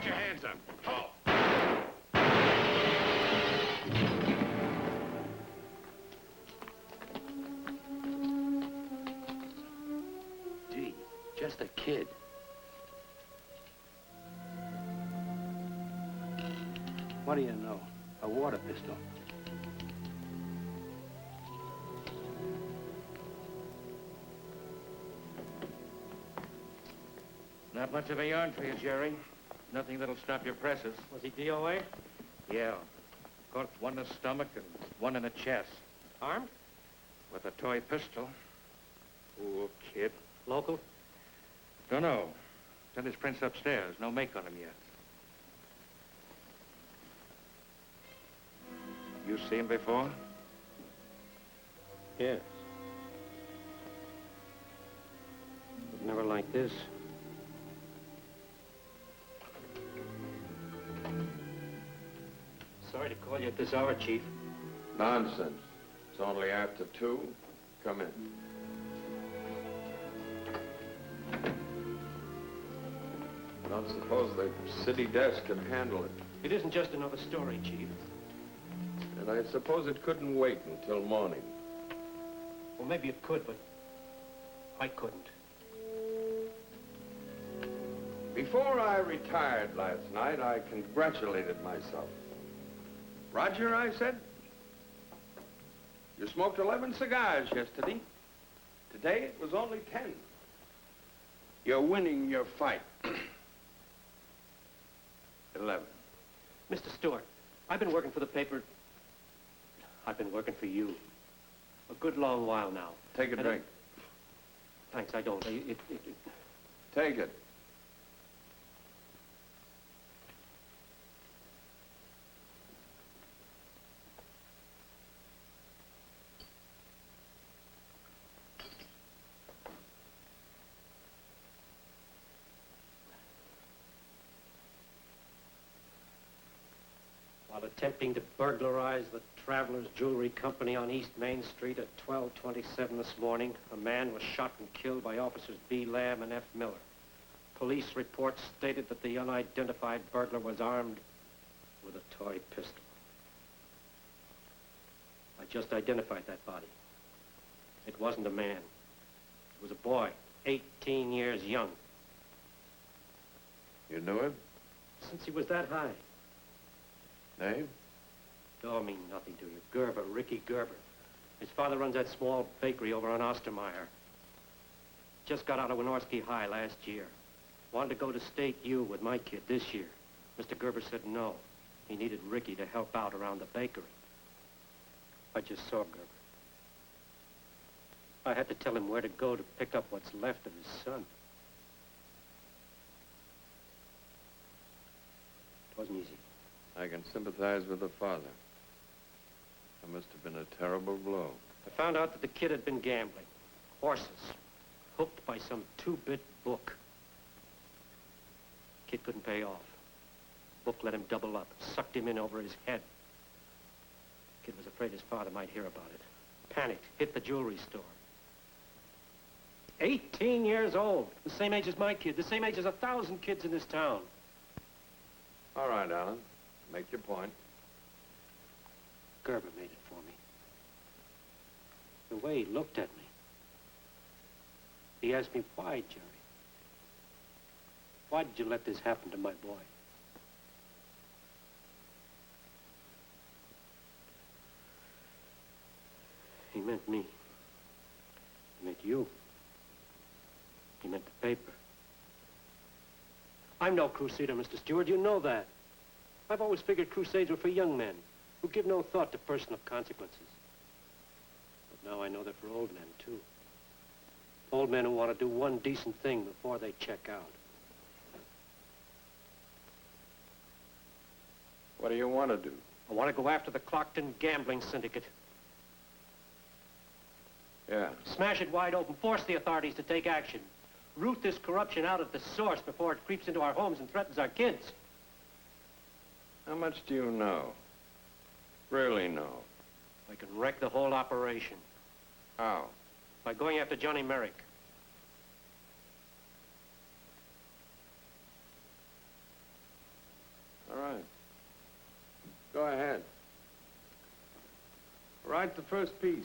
Put your hands up. Oh. Gee, just a kid. What do you know? A water pistol. Not much of a yarn for you, Jerry. Nothing that'll stop your presses. Was he DOA? Yeah. Caught one in the stomach and one in the chest. Armed? With a toy pistol. Poor kid. Local? Don't know. Sent his prints upstairs. No make on him yet. You see him before? Yes. But never like this. Sorry to call you at this hour, Chief. Nonsense. It's only after 2. Come in. I don't suppose the city desk can handle it. It isn't just another story, Chief. And I suppose it couldn't wait until morning. Well, maybe it could, but I couldn't. Before I retired last night, I congratulated myself. Roger, I said, you smoked 11 cigars yesterday. Today it was only 10. You're winning your fight. 11. Mr. Stewart, I've been working for the paper. I've been working for you. A good long while now. Take a drink. Thanks, I don't. Take it. While attempting to burglarize the Travelers Jewelry Company on East Main Street at 12:27 this morning, a man was shot and killed by officers B. Lamb and F. Miller. Police reports stated that the unidentified burglar was armed with a toy pistol. I just identified that body. It wasn't a man. It was a boy, 18 years young. You knew him? Since he was that high. Name? Don't mean nothing to you. Gerber, Ricky Gerber. His father runs that small bakery over on Ostermeyer. Just got out of Wynorski High last year. Wanted to go to State U with my kid this year. Mr. Gerber said no. He needed Ricky to help out around the bakery. I just saw Gerber. I had to tell him where to go to pick up what's left of his son. It wasn't easy. I can sympathize with the father. That must have been a terrible blow. I found out that the kid had been gambling. Horses. Hooked by some 2-bit book. Kid couldn't pay off. Book let him double up. Sucked him in over his head. Kid was afraid his father might hear about it. Panicked. Hit the jewelry store. 18 years old. The same age as my kid. The same age as 1,000 kids in this town. All right, Alan. Make your point. Gerber made it for me. The way he looked at me. He asked me, why, Jerry? Why did you let this happen to my boy? He meant me. He meant you. He meant the paper. I'm no crusader, Mr. Stewart. You know that. I've always figured crusades were for young men who give no thought to personal consequences. But now I know they're for old men, too. Old men who want to do one decent thing before they check out. What do you want to do? I want to go after the Clockton gambling syndicate. Yeah. Smash it wide open, force the authorities to take action. Root this corruption out at the source before it creeps into our homes and threatens our kids. How much do you know? Really know? I can wreck the whole operation. How? By going after Johnny Merrick. Go ahead. Write the first piece.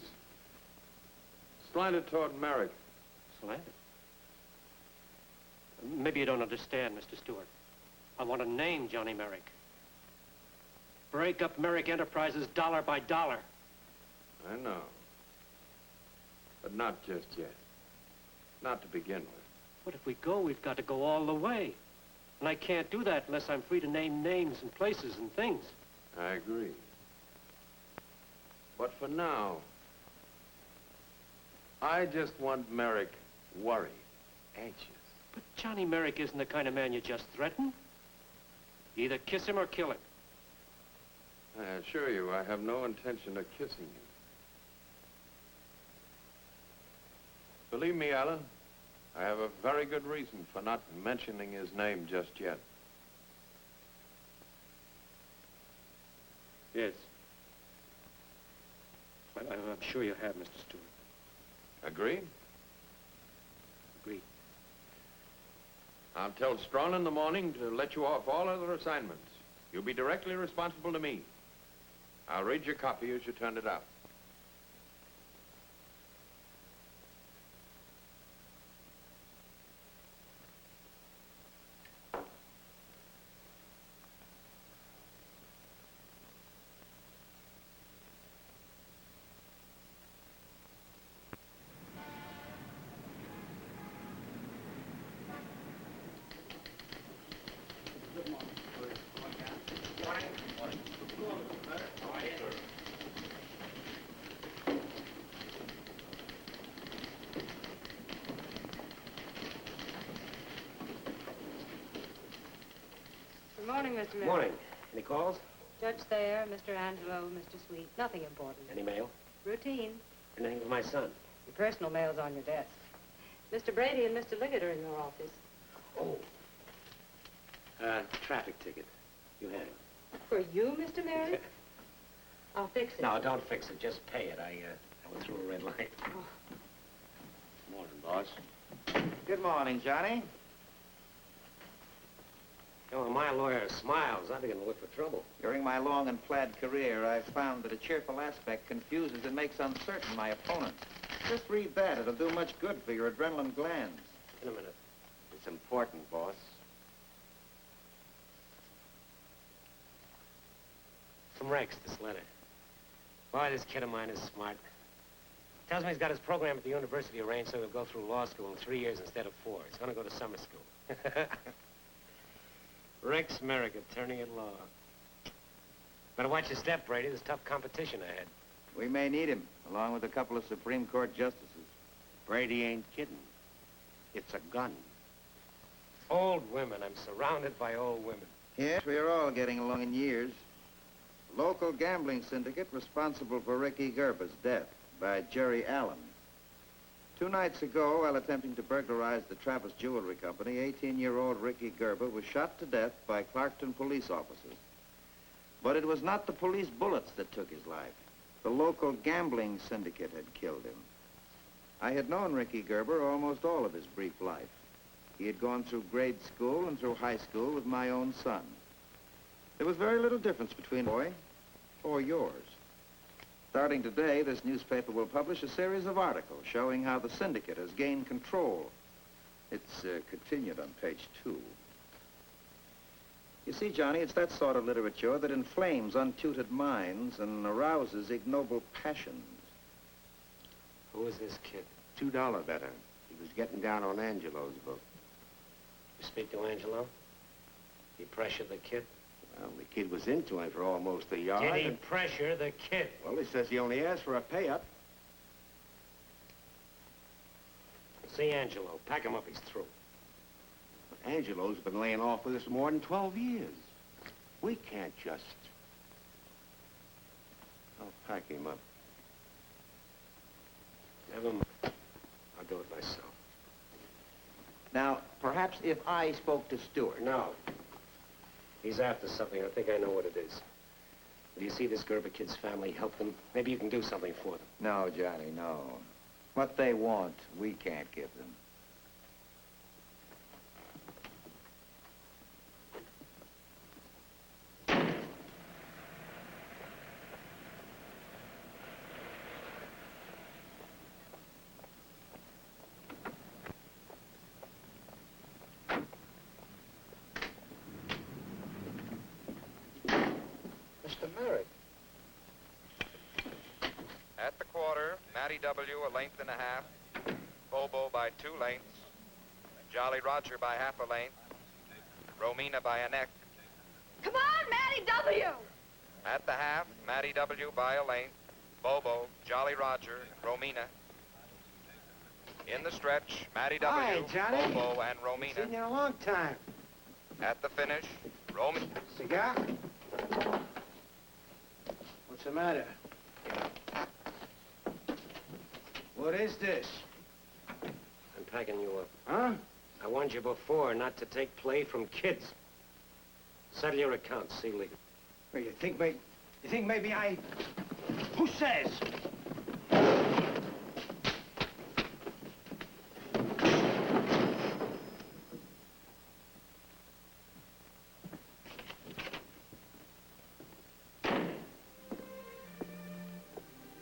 Slant it toward Merrick. Slant? Maybe you don't understand, Mr. Stewart. I want to name Johnny Merrick. Break up Merrick Enterprises dollar by dollar. I know. But not just yet. Not to begin with. But if we go, we've got to go all the way. And I can't do that unless I'm free to name names and places and things. I agree. But for now, I just want Merrick worried, anxious. But Johnny Merrick isn't the kind of man you just threaten. You either kiss him or kill him. I assure you, I have no intention of kissing him. Believe me, Alan, I have a very good reason for not mentioning his name just yet. Yes. I'm sure you have, Mr. Stewart. Agreed? Agreed. I'll tell Strawn in the morning to let you off all other assignments. You'll be directly responsible to me. I'll read your copy as you turn it out. Good morning, Mr. Merrick. Morning. Any calls? Judge Thayer, Mr. Angelo, Mr. Sweet. Nothing important. Any mail? Routine. Anything for my son? Your personal mail's on your desk. Mr. Brady and Mr. Liggett are in your office. Oh. Traffic ticket. You had it. For you, Mr. Merrick? I'll fix it. No, don't fix it. Just pay it. I went through a red light. Oh. Morning, boss. Good morning, Johnny. Oh, my lawyer smiles. I begin to look for trouble. During my long and plaid career, I've found that a cheerful aspect confuses and makes uncertain my opponent. Just read that. It'll do much good for your adrenaline glands. In a minute. It's important, boss. From Rex, this letter. Boy, this kid of mine is smart. Tells me he's got his program at the university arranged so he'll go through law school in 3 years instead of 4. He's going to go to summer school. Rex Merrick, attorney at law. Better watch your step, Brady. There's tough competition ahead. We may need him, along with a couple of Supreme Court justices. Brady ain't kidding. It's a gun. Old women. I'm surrounded by old women. Yes, we are all getting along in years. Local gambling syndicate responsible for Ricky Gerber's death by Jerry Allen. 2 nights ago, while attempting to burglarize the Travis Jewelry Company, 18-year-old Ricky Gerber was shot to death by Clarkton police officers. But it was not the police bullets that took his life. The local gambling syndicate had killed him. I had known Ricky Gerber almost all of his brief life. He had gone through grade school and through high school with my own son. There was very little difference between boy or yours. Starting today, this newspaper will publish a series of articles showing how the syndicate has gained control. It's continued on page 2. You see, Johnny, it's that sort of literature that inflames untutored minds and arouses ignoble passions. Who is this kid? $2 better. He was getting down on Angelo's book. You speak to Angelo? He pressured the kid? Well, the kid was into him for almost a yard. Did he pressure the kid? Well, he says he only asked for a pay-up. See Angelo. Pack him up. He's through. Angelo's been laying off with us more than 12 years. We can't just... I'll pack him up. Never mind. I'll do it myself. Now, perhaps if I spoke to Stewart. No. He's after something. I think I know what it is. Do you see this Gerber kid's family? Help them. Maybe you can do something for them. No, Johnny, no. What they want, we can't give them. Merrick. At the quarter, Matty W. a length and a half, Bobo by 2 lengths, Jolly Roger by half a length, Romina by a neck. Come on, Matty W! At the half, Matty W. by a length, Bobo, Jolly Roger, Romina. In the stretch, Matty W., Hi, Johnny. Bobo, and Seen Romina. you in a long time. At the finish, Romina. Cigar? What's the matter? What is this? I'm packing you up. Huh? I warned you before not to take play from kids. Settle your accounts, see legal. Well, you think maybe I... Who says?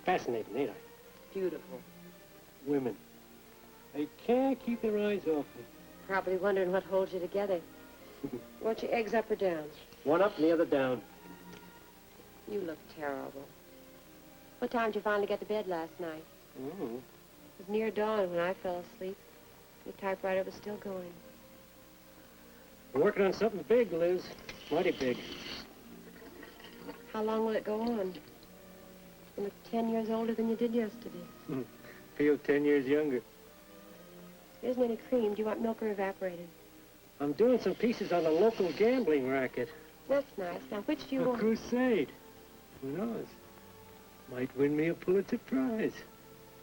Fascinating, ain't I? Beautiful. Women. They can't keep their eyes off me. Probably wondering what holds you together. Want your eggs up or down? One up and the other down. You look terrible. What time did you finally get to bed last night? Oh. It was near dawn when I fell asleep. The typewriter was still going. I'm working on something big, Liz. Mighty big. How long will it go on? You look 10 years older than you did yesterday. Feel 10 years younger. There isn't any cream. Do you want milk or evaporated? I'm doing some pieces on a local gambling racket. That's nice. Now, which do you A want? crusade. Who knows? Might win me a Pulitzer Prize.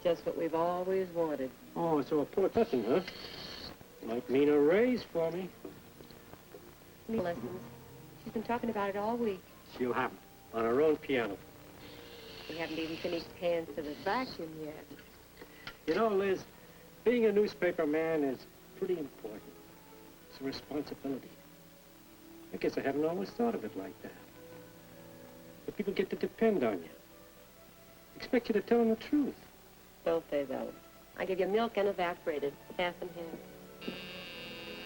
Just what we've always wanted. Oh, so a port nothing, huh? Might mean a raise for me. Lessons. She's been talking about it all week. She'll have 'em on her own piano. We haven't even finished paying for the vacuum yet. You know, Liz, being a newspaper man is pretty important. It's a responsibility. I guess I haven't always thought of it like that. But people get to depend on you. Expect you to tell them the truth. Don't they, though? I give you milk and evaporated, half and half.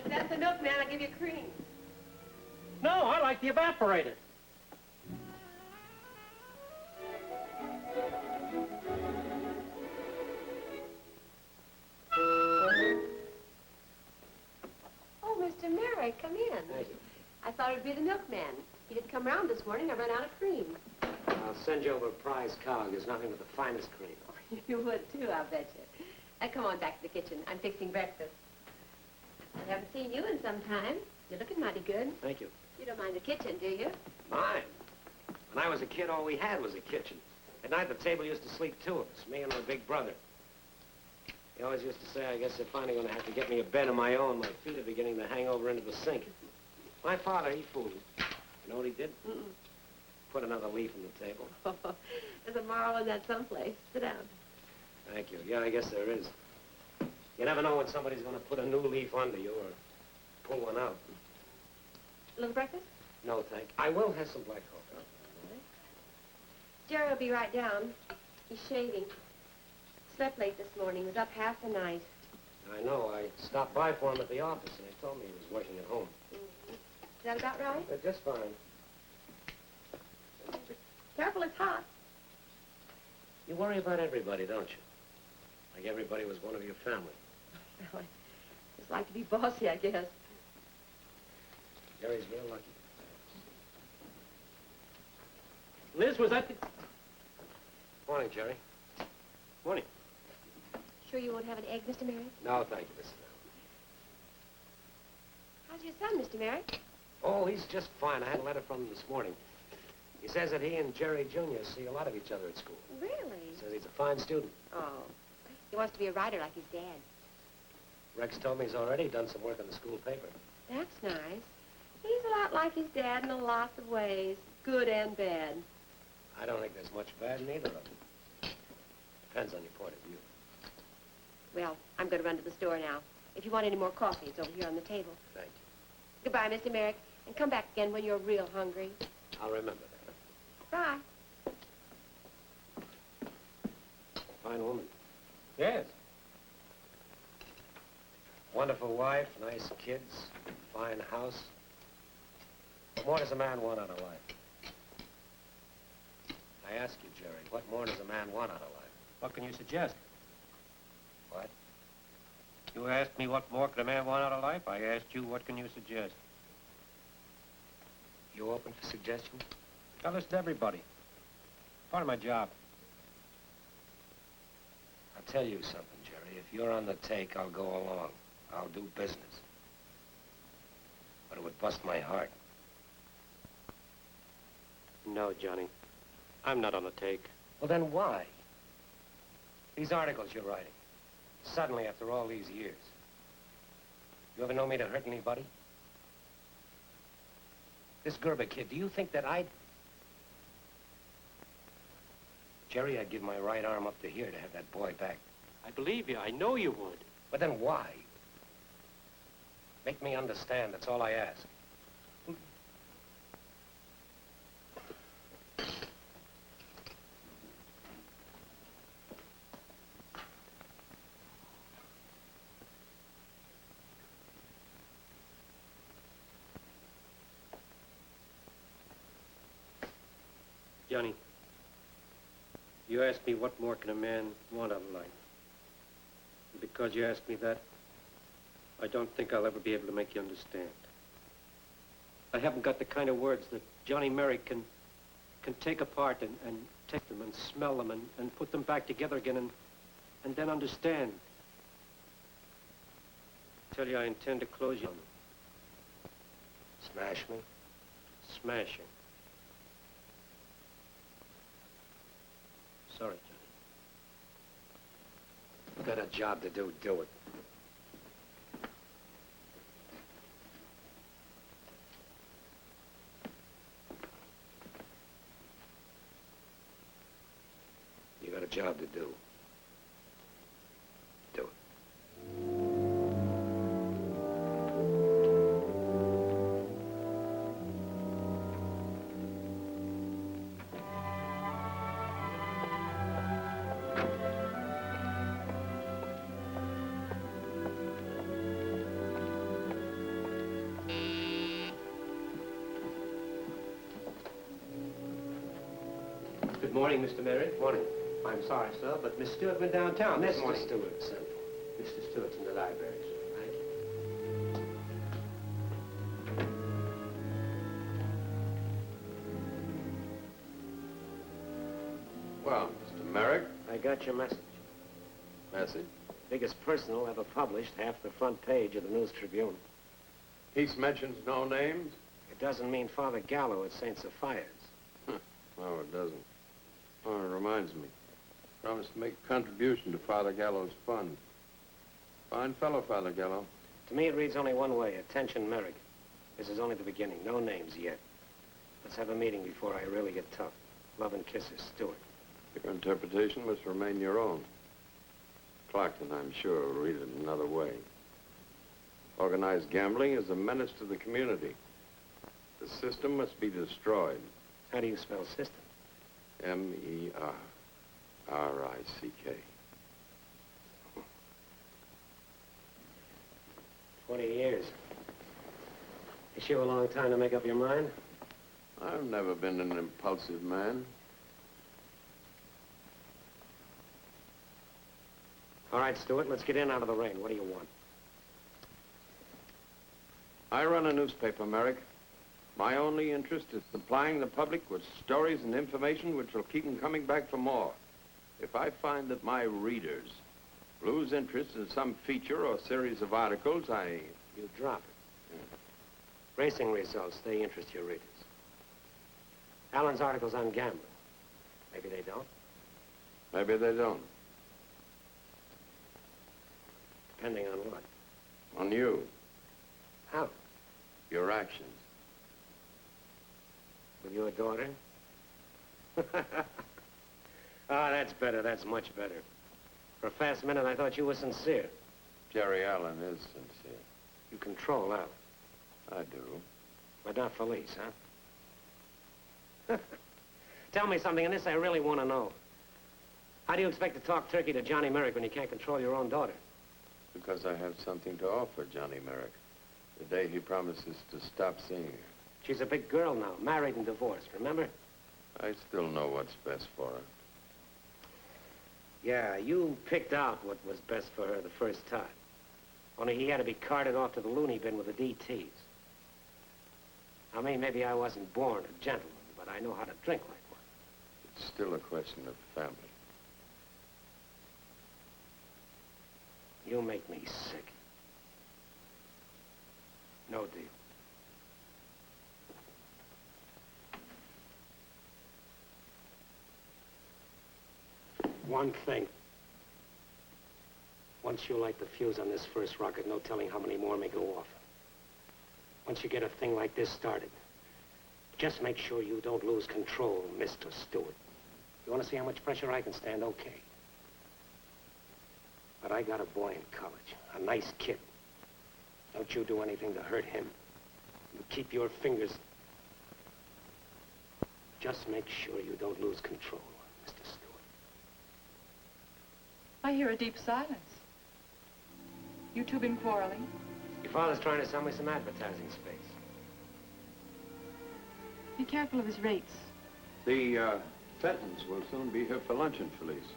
That's the milk, man. I give you cream. No, I like the evaporated. Oh, Mr. Merrick, come in. Thank you. I thought it'd be the milkman. He didn't come around this morning. I ran out of cream. I'll send you over a prize cow. There's nothing but the finest cream. You would, too, I'll bet you. Come on back to the kitchen. I'm fixing breakfast. I haven't seen you in some time. You're looking mighty good. Thank you. You don't mind the kitchen, do you? Mine. When I was a kid, all we had was a kitchen. At night, the table used to sleep 2 of us, me and my big brother. He always used to say, I guess they're finally going to have to get me a bed of my own. My feet are beginning to hang over into the sink. My father, he fooled me. You know what he did? Put another leaf on the table. There's a moral in that someplace. Sit down. Thank you. Yeah, I guess there is. You never know when somebody's going to put a new leaf under you or pull one out. A little breakfast? No, thank. I will have some black coffee. Jerry will be right down. He's shaving. Slept late this morning. Was up half the night. I know. I stopped by for him at the office, and he told me he was working at home. Is that about right? Just fine. Careful, it's hot. You worry about everybody, don't you? Like everybody was one of your family. Well, I just like to be bossy, I guess. Jerry's real lucky. Liz, was that the... Morning, Jerry. Morning. Sure you won't have an egg, Mr. Merrick? No, thank you, Mrs. How's your son, Mr. Merrick? Oh, he's just fine. I had a letter from him this morning. He says that he and Jerry Jr. see a lot of each other at school. Really? Says he's a fine student. Oh. He wants to be a writer like his dad. Rex told me he's already done some work on the school paper. That's nice. He's a lot like his dad in a lot of ways, good and bad. I don't think there's much bad in either of them. Depends on your point of view. Well, I'm going to run to the store now. If you want any more coffee, it's over here on the table. Thank you. Goodbye, Mr. Merrick, and come back again when you're real hungry. I'll remember that. Bye. Fine woman. Yes. Wonderful wife, nice kids, fine house. What more does a man want out of life? I ask you, Jerry, what more does a man want out of life? What can you suggest? What? You asked me what more could a man want out of life? I asked you, what can you suggest? You open for suggestions? I listen to everybody. Part of my job. I'll tell you something, Jerry. If you're on the take, I'll go along. I'll do business. But it would bust my heart. No, Johnny. I'm not on the take. Well, then why? These articles you're writing. Suddenly, after all these years. You ever know me to hurt anybody? This Gerber kid, do you think that I'd... Jerry, I'd give my right arm up to here to have that boy back. I believe you. I know you would. But then why? Make me understand, that's all I ask. Johnny, you asked me what more can a man want out of life. And because you asked me that, I don't think I'll ever be able to make you understand. I haven't got the kind of words that Johnny Merrick can take apart and take them and smell them and put them back together again and then understand. I tell you, I intend to close you on them. Smash me? Smashing. Sorry, Johnny. You got a job to do, do it. You got a job to do. Do it. Good morning, Mr. Merritt. Morning. I'm sorry, sir, but Miss Stewart went downtown this morning. Mr. Stewart, sir. Mr. Stewart's in the library, sir. Thank you. Well, Mr. Merrick, I got your message. message. Biggest personal ever published, half the front page of the News Tribune. Peace mentions no names? It doesn't mean Father Gallo at St. Sophia's. No, it doesn't. Oh, it reminds me. Promised to make a contribution to Father Gallo's fund. Fine fellow, Father Gallo. To me, it reads only one way. Attention, Merrick. This is only the beginning. No names yet. Let's have a meeting before I really get tough. Love and kisses, Stewart. Your interpretation must remain your own. Clarkton, I'm sure, will read it another way. Organized gambling is a menace to the community. The system must be destroyed. How do you spell system? M-E-R-R-I-C-K. 20 years. Takes you a long time to make up your mind? I've never been an impulsive man. All right, Stewart, let's get in out of the rain. What do you want? I run a newspaper, Merrick. My only interest is supplying the public with stories and information which will keep them coming back for more. If I find that my readers lose interest in some feature or series of articles, You drop it. Racing results, they interest your readers. Allen's articles on gambling. Maybe they don't. Maybe they don't. Depending on what. On you, How? your actions. With your daughter? Ah, that's better. That's much better. For a fast minute, I thought you were sincere. Jerry Allen is sincere. You control Allen. I do. But not Felice, huh? Tell me something, and this I really want to know. How do you expect to talk turkey to Johnny Merrick when you can't control your own daughter? Because I have something to offer Johnny Merrick. The day he promises to stop seeing her. She's a big girl now, married and divorced, remember? I still know what's best for her. Yeah, you picked out what was best for her the first time. Only he had to be carted off to the loony bin with the DTs. I mean, maybe I wasn't born a gentleman, but I know how to drink like one. It's still a question of family. You make me sick. No deal. One thing. Once you light the fuse on this first rocket, no telling how many more may go off. Once you get a thing like this started, just make sure you don't lose control, Mr. Stewart. You want to see how much pressure I can stand? Okay. But I got a boy in college, a nice kid. Don't you do anything to hurt him. You keep your fingers. Just make sure you don't lose control, Mr. Stewart. I hear a deep silence. You two been quarreling? Your father's trying to sell me some advertising space. Be careful of his rates. The Fentons will soon be here for luncheon, Felice.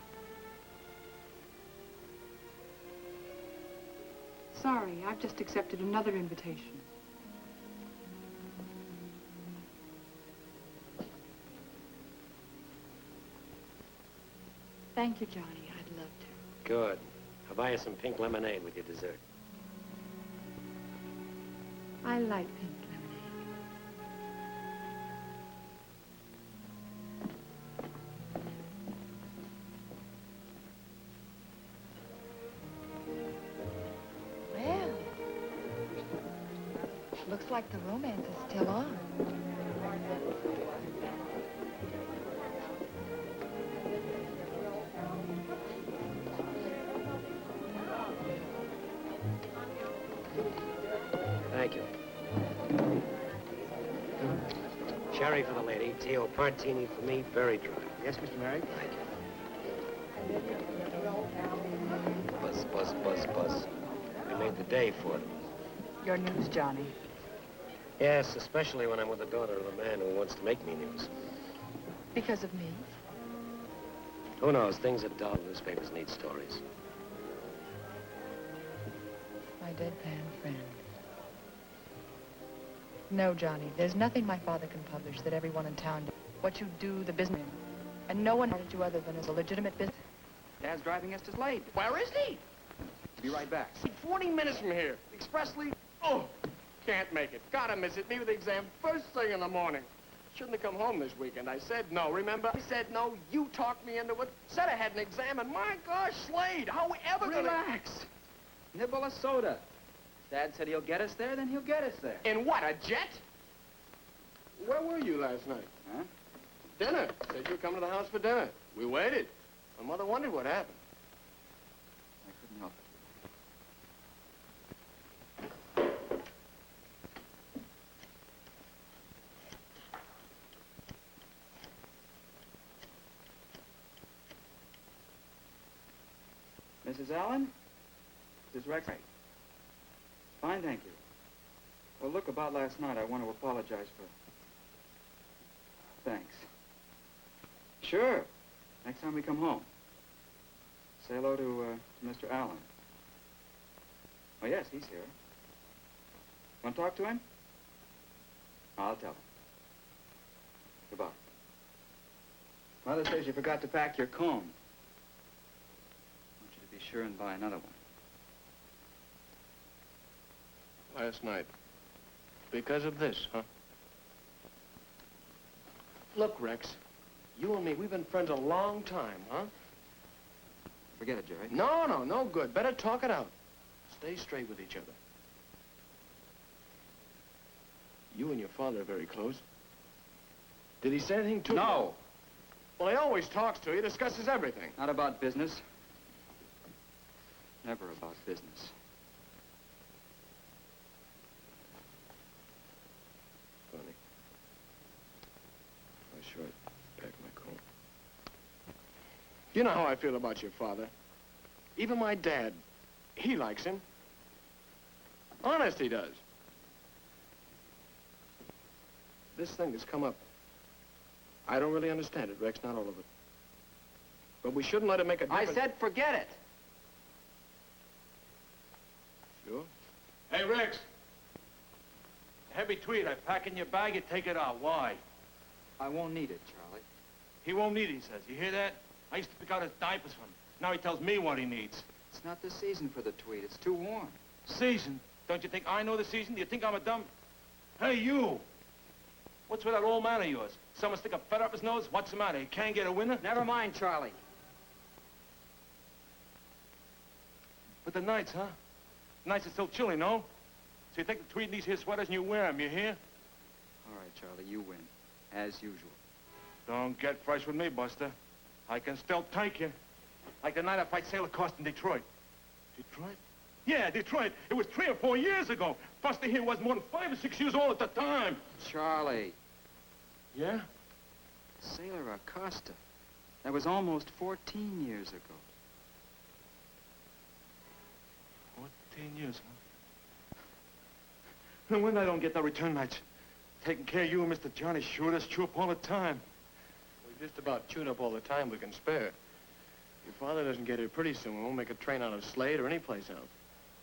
Sorry, I've just accepted another invitation. Thank you, Johnny. I'd love to. Good. I'll buy you some pink lemonade with your dessert. I like pink lemonade. Well, looks like the romance is still on. Thank you. Sherry for the lady, Tio Partini for me, very dry. Yes, Mr. Merrick? Thank you. Buzz, buzz, buzz, buzz. We made the day for them. Your news, Johnny. Yes, especially when I'm with the daughter of a man who wants to make me news. Because of me? Who knows? Things are dull. Newspapers need stories. My deadpan friend. No, Johnny, there's nothing my father can publish that everyone in town does. What you do, the business, and no one wanted you other than as a legitimate business. Dad's driving us to Slade. Where is he? Be right back. 40 minutes from here. Expressly. Oh, can't make it. Gotta miss it. Me with the exam first thing in the morning. Shouldn't have come home this weekend. I said no, remember? I said no. You talked me into it. Said I had an exam, and my gosh, Slade, how we ever gonna... Relax. Nibble a soda. Dad said he'll get us there, then he'll get us there. In what, a jet? Where were you last night? Huh? Dinner. Said you were coming to the house for dinner. We waited. My mother wondered what happened. I couldn't help it. Mrs. Allen? This is Rex. Fine, thank you. Well, look, about last night, I want to apologize for... Thanks. Sure. Next time we come home. Say hello to Mr. Allen. Oh, yes, he's here. Want to talk to him? I'll tell him. Goodbye. Mother says you forgot to pack your comb. I want you to be sure and buy another one. Last night. Because of this, huh? Look, Rex, you and me, we've been friends a long time, huh? Forget it, Jerry. No good. Better talk it out. Stay straight with each other. You and your father are very close. Did he say anything to you? No! Well, he always talks to you, discusses everything. Not about business. Never about business. Funny. I sure packed my coat. You know how I feel about your father. Even my dad, he likes him. Honest, he does. This thing has come up. I don't really understand it, Rex, not all of it. But we shouldn't let it make a difference. I said forget it. Sure. Hey, Rex. Heavy tweed. I pack in your bag, you take it out. Why? I won't need it, Charlie. He won't need it, he says. You hear that? I used to pick out his diapers for him. Now he tells me what he needs. It's not the season for the tweed. It's too warm. Season? Don't you think I know the season? Do you think I'm a dumb... Hey, you! What's with that old man of yours? Someone stick a feather up his nose? What's the matter? He can't get a winner? Never mind, Charlie. But the nights, huh? Nights are still chilly, no? So you take the tweed in these here sweaters and you wear them, you hear? All right, Charlie, you win. As usual. Don't get fresh with me, Buster. I can still take you. Like the night I fight Sailor Cost in Detroit. Detroit? Yeah, Detroit. It was 3 or 4 years ago. Buster here wasn't more than 5 or 6 years old at the time. Charlie. Yeah? Sailor Acosta. That was almost 14 years ago. 14 years, huh? And when I don't get the return match, taking care of you and Mr. Johnny sure does chew up all the time. We just about chewed up all the time we can spare. Your father doesn't get here pretty soon. We won't make a train out of Slade or any place else.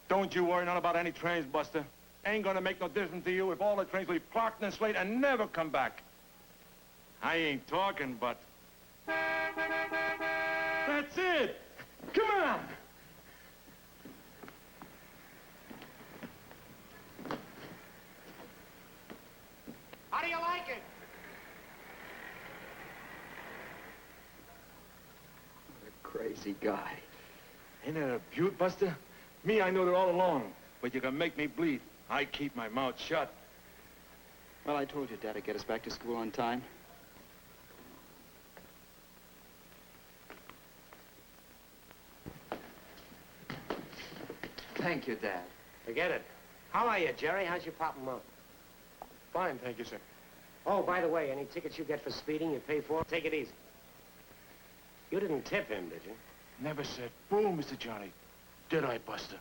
Don't you worry none about any trains, Buster. Ain't gonna make no difference to you if all the trains leave Clarkton and Slade and never come back. I ain't talking, but... That's it! Come on! How do you like it? What a crazy guy. Ain't that a beaut, Buster? Me, I know that all along. But you can make me bleed. I keep my mouth shut. Well, I told you Dad would get us back to school on time. Thank you, Dad. Forget it. How are you, Jerry? How's your pop and mom? Fine, thank you, sir. Oh, by the way, any tickets you get for speeding, you pay for? Take it easy. You didn't tip him, did you? Never said boo, Mr. Johnny. Did I, Buster?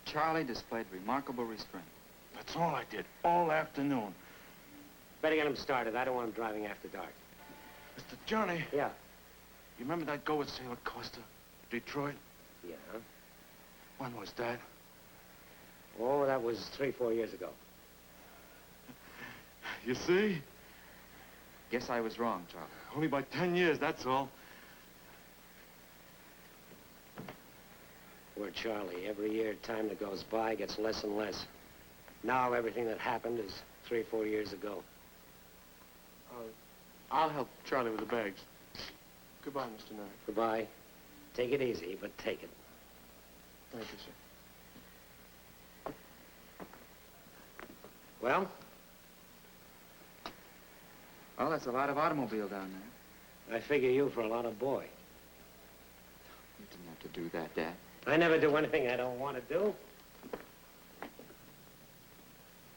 Charlie displayed remarkable restraint. That's all I did, all afternoon. Better get him started. I don't want him driving after dark. Mr. Johnny, Yeah. you remember that go with Sailor Costa? Detroit? Yeah? When was that? Oh, that was 3, 4 years ago. You see? Guess I was wrong, Charlie. Only by 10 years, that's all. Poor Charlie. Every year, time that goes by gets less and less. Now, everything that happened is 3 or 4 years ago. I'll help Charlie with the bags. Goodbye, Mr. Knight. Goodbye. Take it easy, but take it. Thank you, sir. Well? Well, that's a lot of automobile down there. I figure you for a lot of boy. You didn't have to do that, Dad. I never do anything I don't want to do.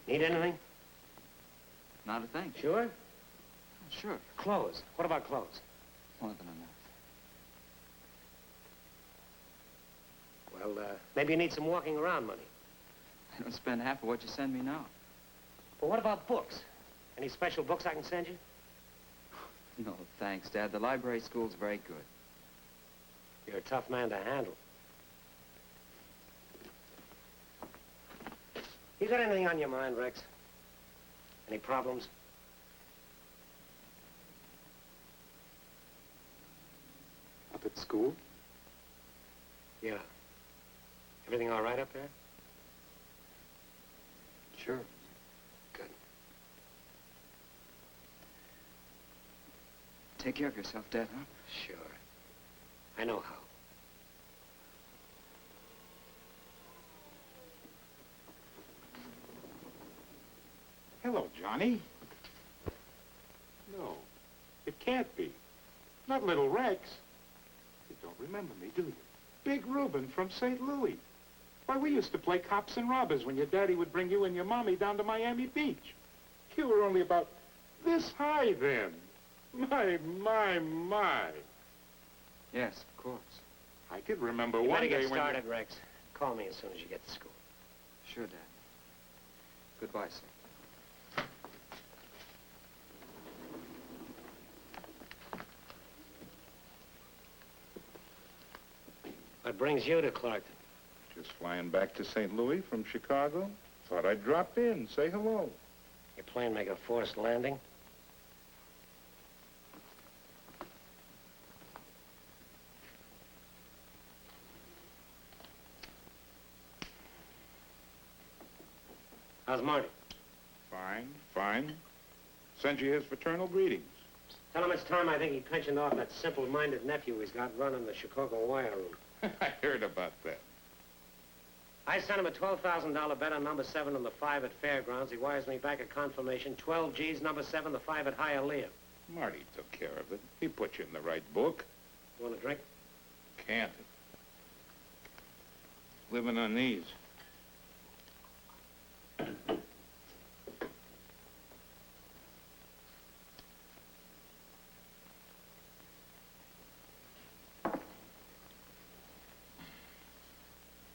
Need anything? Not a thing. Sure? Sure. Clothes. What about clothes? More than enough. Well, maybe you need some walking around money. I don't spend half of what you send me now. Well, what about books? Any special books I can send you? No, thanks, Dad. The library school's very good. You're a tough man to handle. You got anything on your mind, Rex? Any problems? Up at school? Yeah. Everything all right up there? Sure. Good. Take care of yourself, Dad, huh? Sure. I know how. Hello, Johnny. No, it can't be. Not little Rex. You don't remember me, do you? Big Reuben from St. Louis. Why, we used to play cops and robbers when your daddy would bring you and your mommy down to Miami Beach. You were only about this high then. My. Yes, of course. I could remember You one better day get when started, Rex. Call me as soon as you get to school. Sure, Dad. Goodbye, sir. What brings you to Clarkton? Just flying back to St. Louis from Chicago. Thought I'd drop in, say hello. Your plane make a forced landing? How's Marty? Fine, fine. Send you his fraternal greetings. Tell him it's time I think he pensioned off that simple-minded nephew he's got running the Chicago wire room. I heard about that. I sent him a $12,000 bet on number 7 and the 5 at Fairgrounds. He wires me back a confirmation. 12 G's, number 7, the 5 at Hialeah. Marty took care of it. He put you in the right book. You want a drink? Can't. Living on these.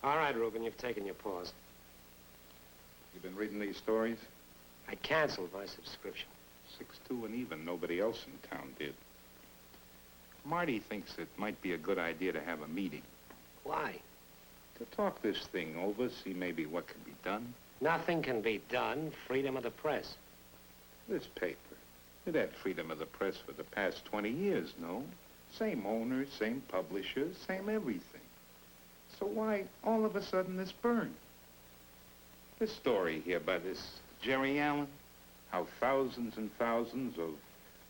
All right, Reuben, you've taken your pause. You been reading these stories? I canceled my subscription. 6-2 and even. Nobody else in town did. Marty thinks it might be a good idea to have a meeting. Why? To talk this thing over, see maybe what can be done. Nothing can be done. Freedom of the press. This paper, it had freedom of the press for the past 20 years, no? Same owners, same publishers, same everything. So why, all of a sudden, this burn? This story here by this Jerry Allen, how thousands and thousands of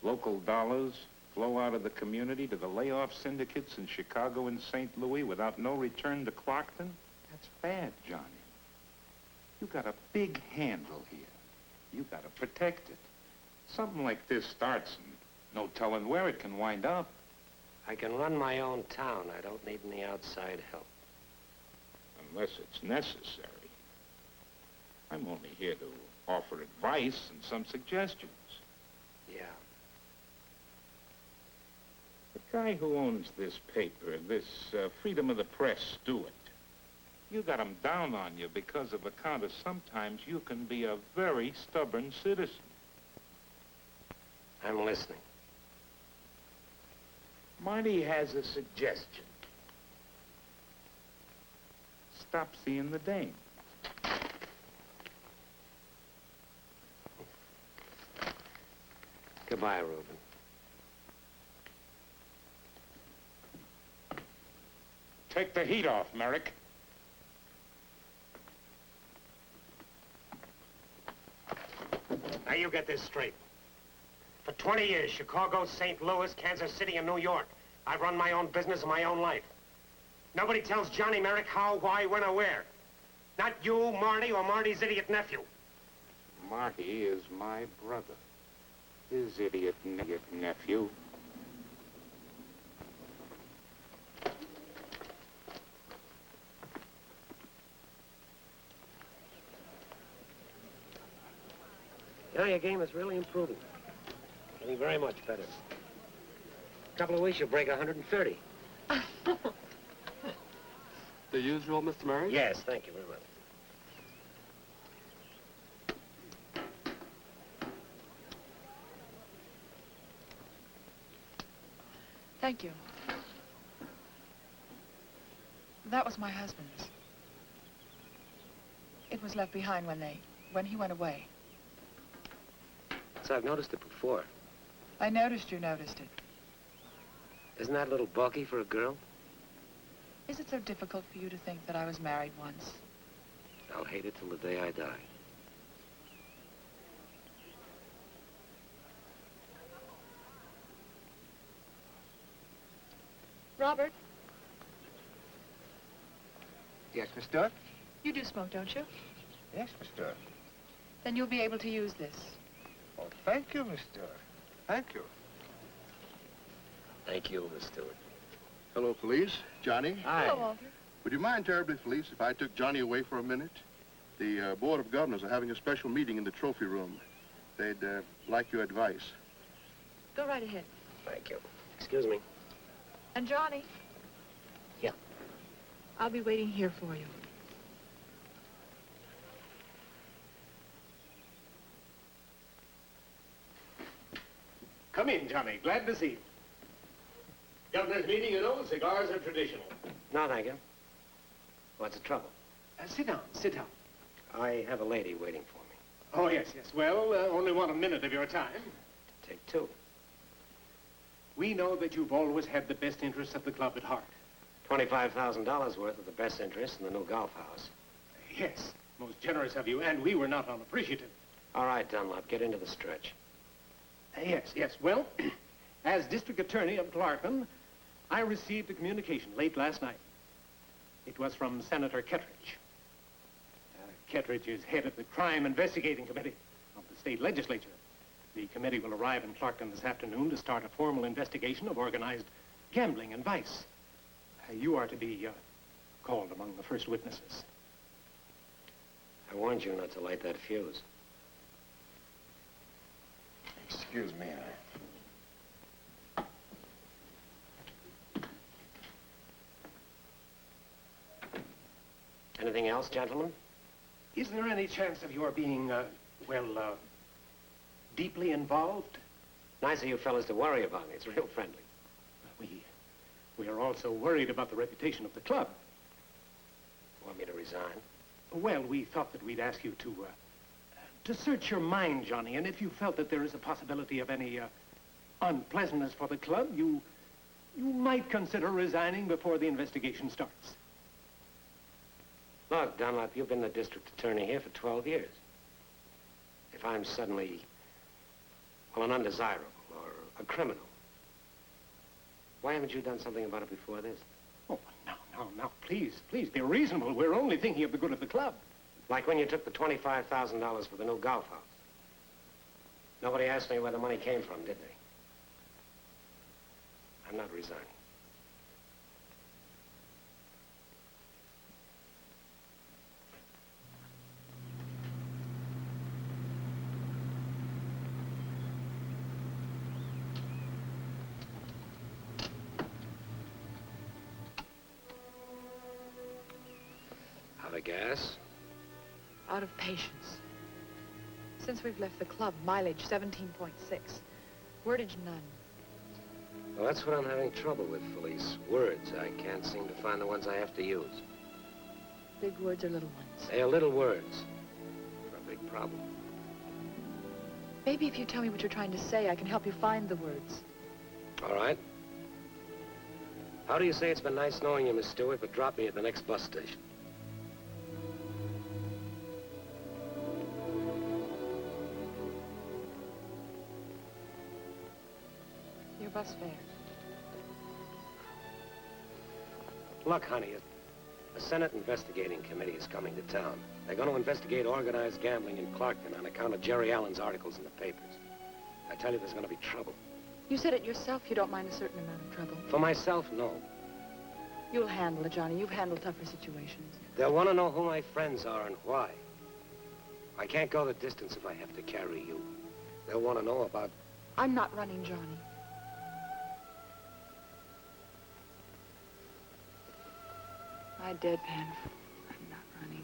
local dollars flow out of the community to the layoff syndicates in Chicago and St. Louis without no return to Clarkton? That's bad, Johnny. You got a big handle here. You got to protect it. Something like this starts and no telling where it can wind up. I can run my own town. I don't need any outside help. Unless it's necessary. I'm only here to offer advice and some suggestions. Yeah. The guy who owns this paper, this Freedom of the Press Stewart, you got him down on you because of account of sometimes you can be a very stubborn citizen. I'm listening. Marty has a suggestion. Stop seeing the dame. Goodbye, Reuben. Take the heat off, Merrick. Now you get this straight. For 20 years, Chicago, St. Louis, Kansas City, and New York, I've run my own business and my own life. Nobody tells Johnny Merrick how, why, when, or where. Not you, Marty, or Marty's idiot nephew. Marty is my brother. His idiot nephew. You know, your game is really improving. Getting very much better. A couple of weeks, you'll break 130. The usual, Mr. Murray? Yes, thank you very much. Thank you. That was my husband's. It was left behind when he went away. So I've noticed it before. I noticed you noticed it. Isn't that a little bulky for a girl? Is it so difficult for you to think that I was married once? I'll hate it till the day I die. Robert, Yes, Miss Stewart? you do smoke, don't you? Yes, Miss Stewart. Then you'll be able to use this. Oh, thank you, Miss Stewart. Thank you. Thank you, Miss Stewart. Hello, police. Johnny. Hi. Hello, Walter. Would you mind terribly, police, if I took Johnny away for a minute? The Board of Governors are having a special meeting in the trophy room. They'd like your advice. Go right ahead. Thank you. Excuse me. And Johnny? Yeah. I'll be waiting here for you. Come in, Johnny. Glad to see you. Governor's meeting, you know, cigars are traditional. No, thank you. What's the trouble? Sit down, sit down. I have a lady waiting for me. Oh, yes, yes. Well, only want a minute of your time. Take two. We know that you've always had the best interests of the club at heart. $25,000 worth of the best interest in the new golf house. Yes, most generous of you, and we were not unappreciative. All right, Dunlop, get into the stretch. Yes, yes. Well, as district attorney of Clarkton, I received a communication late last night. It was from Senator Kettridge. Kettridge is head of the Crime Investigating Committee of the state legislature. The committee will arrive in Clarkton this afternoon to start a formal investigation of organized gambling and vice. You are to be called among the first witnesses. I warned you not to light that fuse. Excuse me. Anything else, gentlemen? Is there any chance of your being, deeply involved? Nice of you fellas to worry about me. It's real friendly. We are also worried about the reputation of the club. Want me to resign? Well, we thought that we'd ask you to search your mind, Johnny, and if you felt that there is a possibility of any unpleasantness for the club, you might consider resigning before the investigation starts. Look, Dunlop, you've been the district attorney here for 12 years. If I'm suddenly, well, an undesirable or a criminal, why haven't you done something about it before this? Oh, now, please, be reasonable. We're only thinking of the good of the club. Like when you took the $25,000 for the new golf house. Nobody asked me where the money came from, did they? I'm not resigning. Out of gas? Out of patience. Since we've left the club, mileage 17.6. Wordage none. Well, that's what I'm having trouble with, Felice. Words. I can't seem to find the ones I have to use. Big words or little ones? They are little words for a big problem. Maybe if you tell me what you're trying to say, I can help you find the words. All right. How do you say it's been nice knowing you, Miss Stewart, but drop me at the next bus station? Your bus fare. Look, honey, a Senate investigating committee is coming to town. They're going to investigate organized gambling in Clarkton on account of Jerry Allen's articles in the papers. I tell you, there's going to be trouble. You said it yourself, you don't mind a certain amount of trouble. For myself, no. You'll handle it, Johnny. You've handled tougher situations. They'll want to know who my friends are and why. I can't go the distance if I have to carry you. They'll want to know about... I'm not running, Johnny. I deadpan. I'm not running.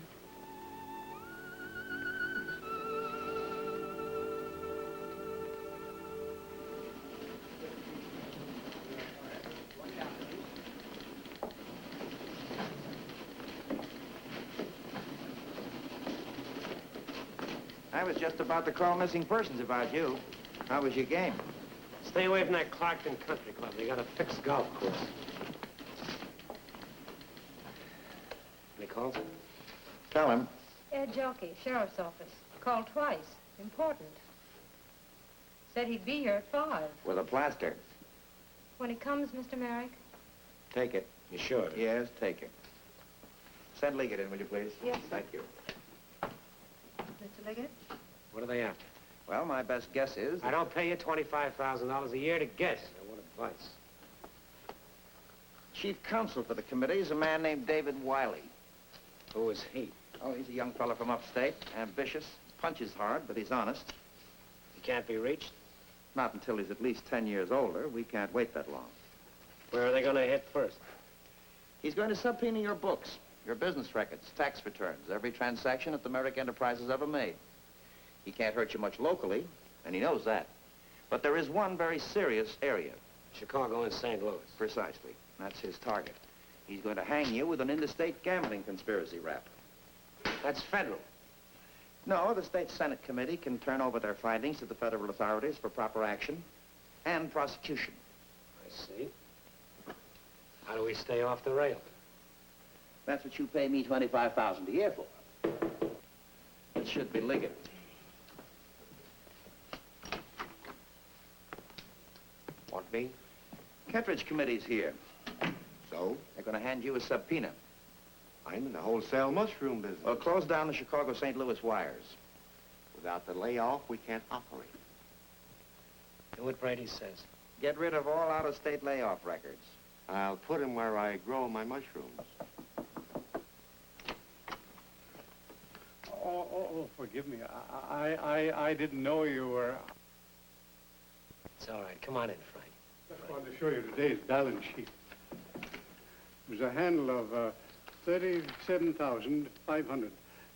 I was just about to call missing persons about you. How was your game? Stay away from that Clarkton Country Club. They got a fixed golf course. Any calls? Tell him. Ed Jockey, Sheriff's Office. Called twice. Important. Said he'd be here at 5. With a plaster. When he comes, Mr. Merrick? Take it. You sure? Yes, take it. Send Liggett in, will you, please? Yes, sir. Thank you. Mr. Liggett? What are they after? Well, my best guess is... I don't pay you $25,000 a year to guess. I want advice. Chief counsel for the committee is a man named David Wiley. Who is he? Oh, he's a young fellow from upstate, ambitious, punches hard, but he's honest. He can't be reached? Not until he's at least 10 years older. We can't wait that long. Where are they going to hit first? He's going to subpoena your books, your business records, tax returns, every transaction that the Merrick Enterprise has ever made. He can't hurt you much locally, and he knows that. But there is one very serious area. Chicago and St. Louis. Precisely. That's his target. He's going to hang you with an interstate gambling conspiracy rap. That's federal. No, the state Senate committee can turn over their findings to the federal authorities for proper action and prosecution. I see. How do we stay off the rail? That's what you pay me $25,000 a year for. It should be Liggett. Want me? Kettridge committee's here. So? They're going to hand you a subpoena. I'm in the wholesale mushroom business. Well, close down the Chicago-St. Louis wires. Without the layoff, we can't operate. Do what Brady says. Get rid of all out-of-state layoff records. I'll put him where I grow my mushrooms. Oh, forgive me. I didn't know you were... It's all right. Come on in, Frank. Just wanted to show you today's balance sheet. It was a handle of 37,500,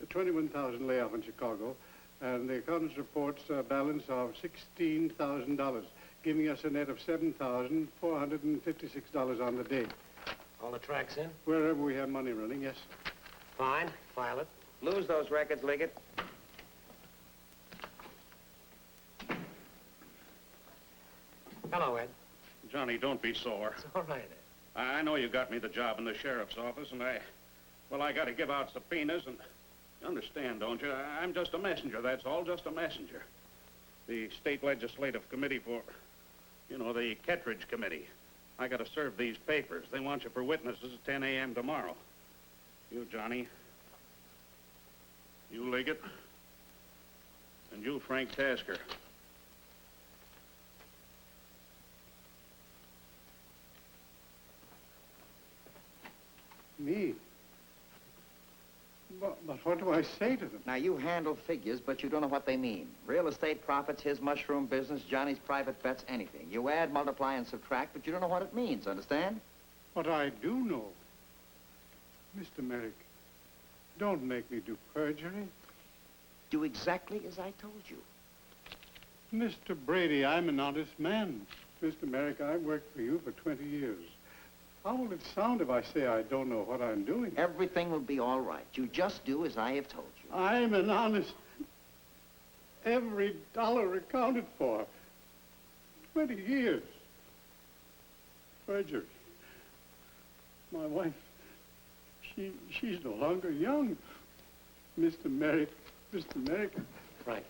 21,000 layoff in Chicago, and the accountants reports a balance of $16,000, giving us a net of $7,456 on the day. All the tracks in? Wherever we have money running, yes. Fine. File it. Lose those records, Liggett. Hello, Ed. Johnny, don't be sore. It's all right, Ed. I know you got me the job in the sheriff's office, and I got to give out subpoenas, and you understand, don't you? I'm just a messenger, that's all, just a messenger. The state legislative committee for, the Kettridge committee. I got to serve these papers. They want you for witnesses at 10 a.m. tomorrow. You, Johnny. You, Liggett. And you, Frank Tasker. Me? But what do I say to them? Now, you handle figures, but you don't know what they mean. Real estate profits, his mushroom business, Johnny's private bets, anything. You add, multiply, and subtract, but you don't know what it means, understand? But I do know. Mr. Merrick, don't make me do perjury. Do exactly as I told you. Mr. Brady, I'm an honest man. Mr. Merrick, I've worked for you for 20 years. How will it sound if I say I don't know what I'm doing? Everything will be all right. You just do as I have told you. I'm an honest... Every dollar accounted for. 20 years. Perjury. My wife, she's no longer young. Mr. Merrick, Frank.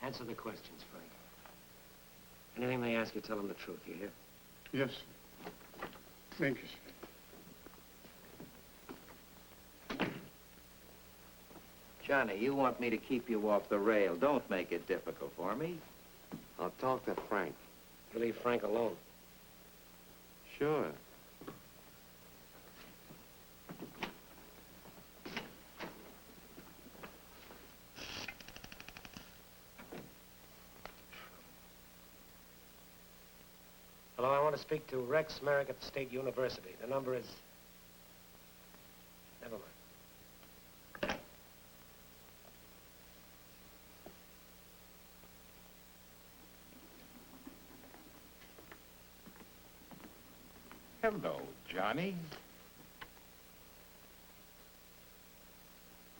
Answer the questions, Frank. Anything they ask you, tell them the truth, you hear? Yes. Thank you, sir. Johnny, you want me to keep you off the rail. Don't make it difficult for me. I'll talk to Frank. You leave Frank alone. Sure. Hello, I want to speak to Rex Merrick at the State University. The number is... Never mind. Hello, Johnny.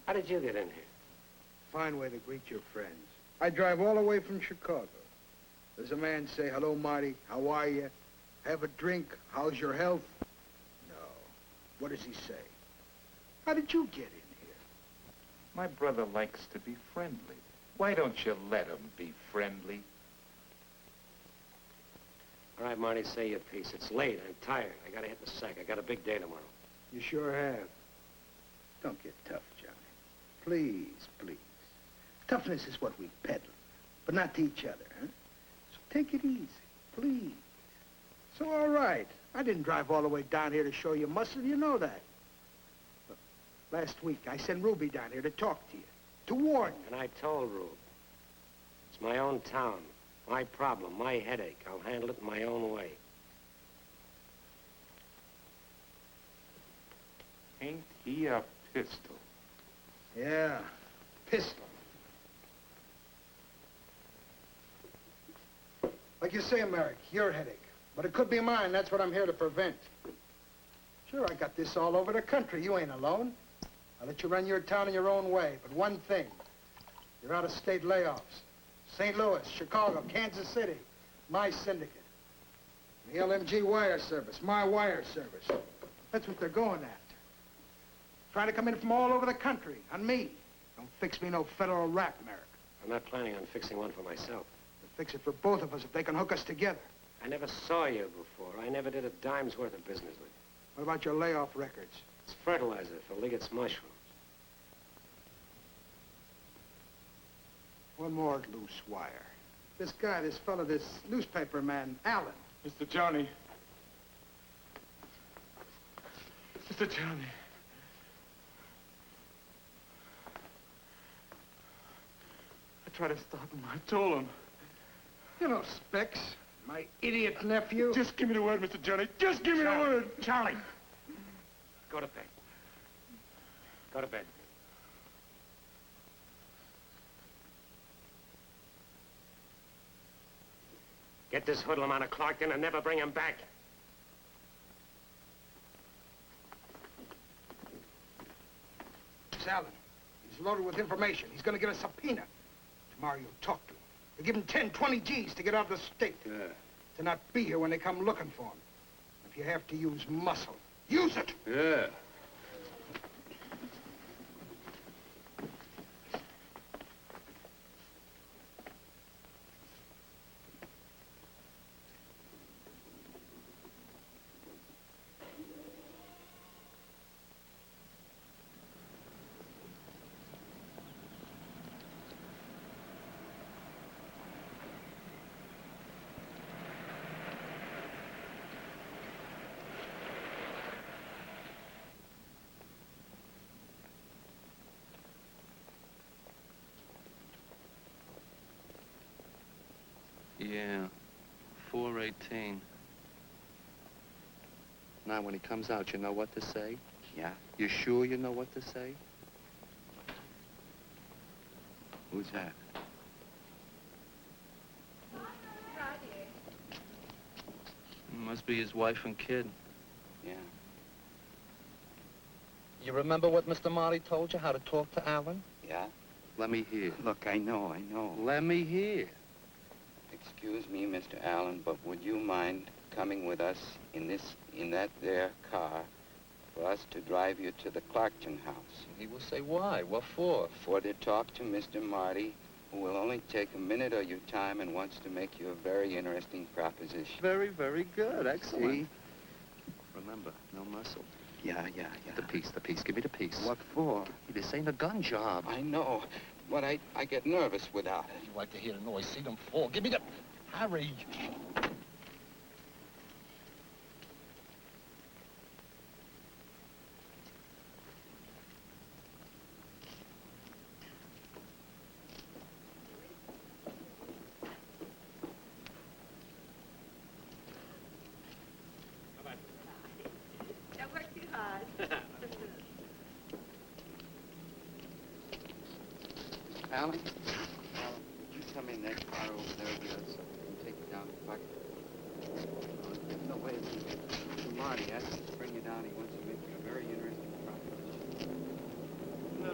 How did you get in here? Fine way to greet your friends. I drive all the way from Chicago. Does a man say, hello, Marty, how are you? Have a drink, how's your health? No. What does he say? How did you get in here? My brother likes to be friendly. Why don't you let him be friendly? All right, Marty, say your piece. It's late. I'm tired. I gotta hit the sack. I got a big day tomorrow. You sure have. Don't get tough, Johnny. Please, please. Toughness is what we peddle, but not to each other, huh? So take it easy, please. So, all right. I didn't drive all the way down here to show you muscle. You know that. Look, last week, I sent Ruby down here to talk to you, to warn you. And I told Rube. It's my own town. My problem, my headache. I'll handle it in my own way. Ain't he a pistol? Yeah, pistol. I Like you say, Merrick, your headache. But it could be mine. That's what I'm here to prevent. Sure, I got this all over the country. You ain't alone. I'll let you run your town in your own way. But one thing, you're out-of-state layoffs. St. Louis, Chicago, Kansas City, my syndicate. The LMG wire service, my wire service. That's what they're going after. Trying to come in from all over the country, on me. Don't fix me no federal rap, Merrick. I'm not planning on fixing one for myself. They'll fix it for both of us if they can hook us together. I never saw you before. I never did a dime's worth of business with you. What about your layoff records? It's fertilizer for Liggett's mushrooms. One more loose wire. This guy, this fella, this newspaper man, Allen. Mr. Johnny. Mr. Johnny. I tried to stop him. I told him. You know, Specs, my idiot nephew. Just give me the word, Mr. Johnny. Just give me the word. Charlie. Go to bed. Go to bed. Get this hoodlum out of Clarkton and never bring him back. It's Allen. He's loaded with information. He's going to get a subpoena. Tomorrow you'll talk to him. You'll give him 10, 20 G's to get out of the state. Yeah. To not be here when they come looking for him. If you have to use muscle, use it! Yeah. Yeah, 418. Now, when he comes out, you know what to say? Yeah? You sure you know what to say? Who's that? Must be his wife and kid. Yeah. You remember what Mr. Marty told you, how to talk to Alan? Yeah? Let me hear. Look, I know. Let me hear. Excuse me, Mr. Allen, but would you mind coming with us in that there car for us to drive you to the Clarkton house? He will say why. What for? For to talk to Mr. Marty, who will only take a minute of your time and wants to make you a very interesting proposition. Very, very good. Excellent. See? Remember, no muscle. Yeah. The piece. Give me the piece. What for? This ain't a gun job. I know, but I get nervous without it. You like to hear the noise. See them fall. Give me the... Harry. Don't work too hard. Alan, would you come in that car over there with us so we can take you down to Clarkton? There's no way of leaving. Mr. Marty asked us to bring you down. He wants to make you a very interesting proposition. No.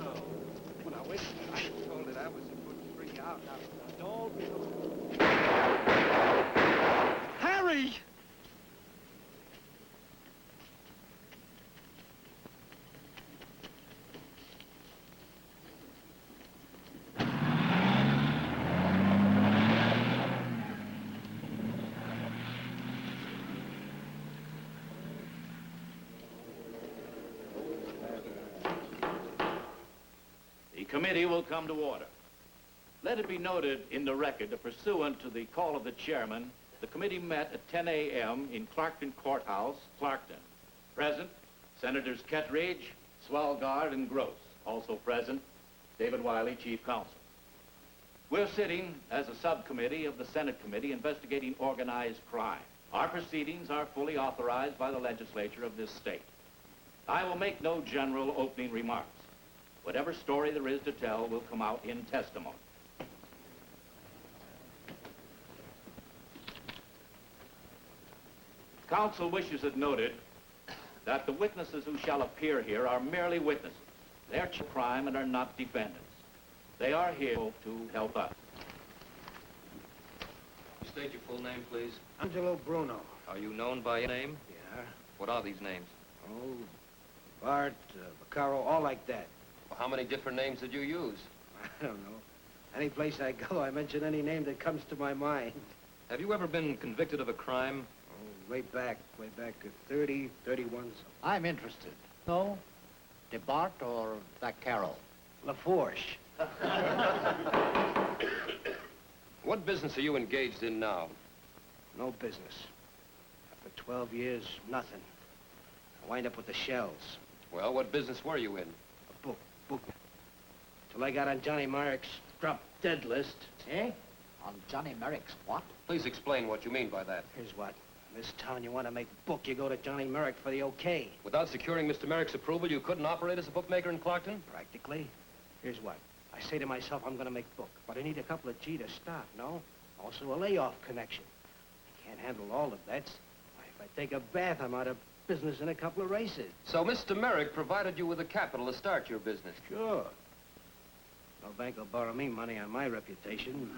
Well, now, wait a minute. I was told that I was supposed to bring you out. Now, don't... Harry! The committee will come to order. Let it be noted in the record that pursuant to the call of the chairman, the committee met at 10 a.m. in Clarkton Courthouse, Clarkton. Present, Senators Kettridge, Swalgard, and Gross. Also present, David Wiley, Chief Counsel. We're sitting as a subcommittee of the Senate Committee investigating organized crime. Our proceedings are fully authorized by the legislature of this state. I will make no general opening remarks. Whatever story there is to tell will come out in testimony. Council wishes it noted that the witnesses who shall appear here are merely witnesses. They're crime and are not defendants. They are here to help us. You state your full name, please. Angelo Bruno. Are you known by your name? Yeah. What are these names? Oh, Bart, Vaccaro, all like that. Well, how many different names did you use? I don't know. Any place I go, I mention any name that comes to my mind. Have you ever been convicted of a crime? Oh, way back at 30, 31. I'm interested. No? DeBart or Vaccaro? LaForge. What business are you engaged in now? No business. After 12 years, nothing. I wind up with the shells. Well, what business were you in? A book. Till I got on Johnny Merrick's drop-dead list. Eh? On Johnny Merrick's what? Please explain what you mean by that. Here's what. In this town, you want to make book, you go to Johnny Merrick for the okay. Without securing Mr. Merrick's approval, you couldn't operate as a bookmaker in Clarkton? Practically. Here's what. I say to myself, I'm going to make book, but I need a couple of G to start, no? Also a layoff connection. I can't handle all the bets. If I take a bath, I'm out of business in a couple of races. So Mr. Merrick provided you with the capital to start your business? Sure. No bank will borrow me money on my reputation.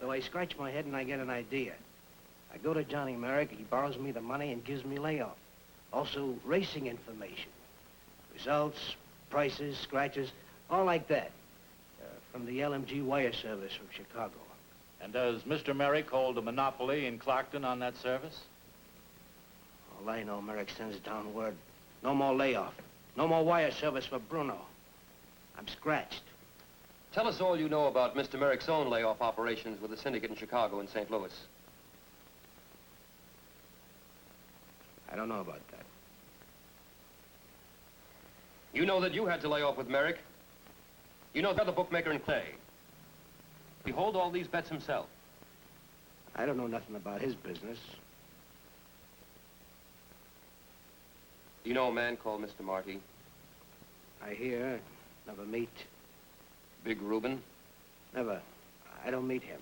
So I scratch my head and I get an idea. I go to Johnny Merrick, he borrows me the money and gives me layoff. Also racing information. Results, prices, scratches, all like that. From the LMG wire service from Chicago. And does Mr. Merrick hold a monopoly in Clarkton on that service? All I know, Merrick sends down word. No more layoff. No more wire service for Bruno. I'm scratched. Tell us all you know about Mr. Merrick's own layoff operations with the syndicate in Chicago and St. Louis. I don't know about that. You know that you had to lay off with Merrick. You know the other bookmaker in Clay. He hold all these bets himself. I don't know nothing about his business. You know a man called Mr. Marty? I hear, never meet. Big Reuben? Never. I don't meet him.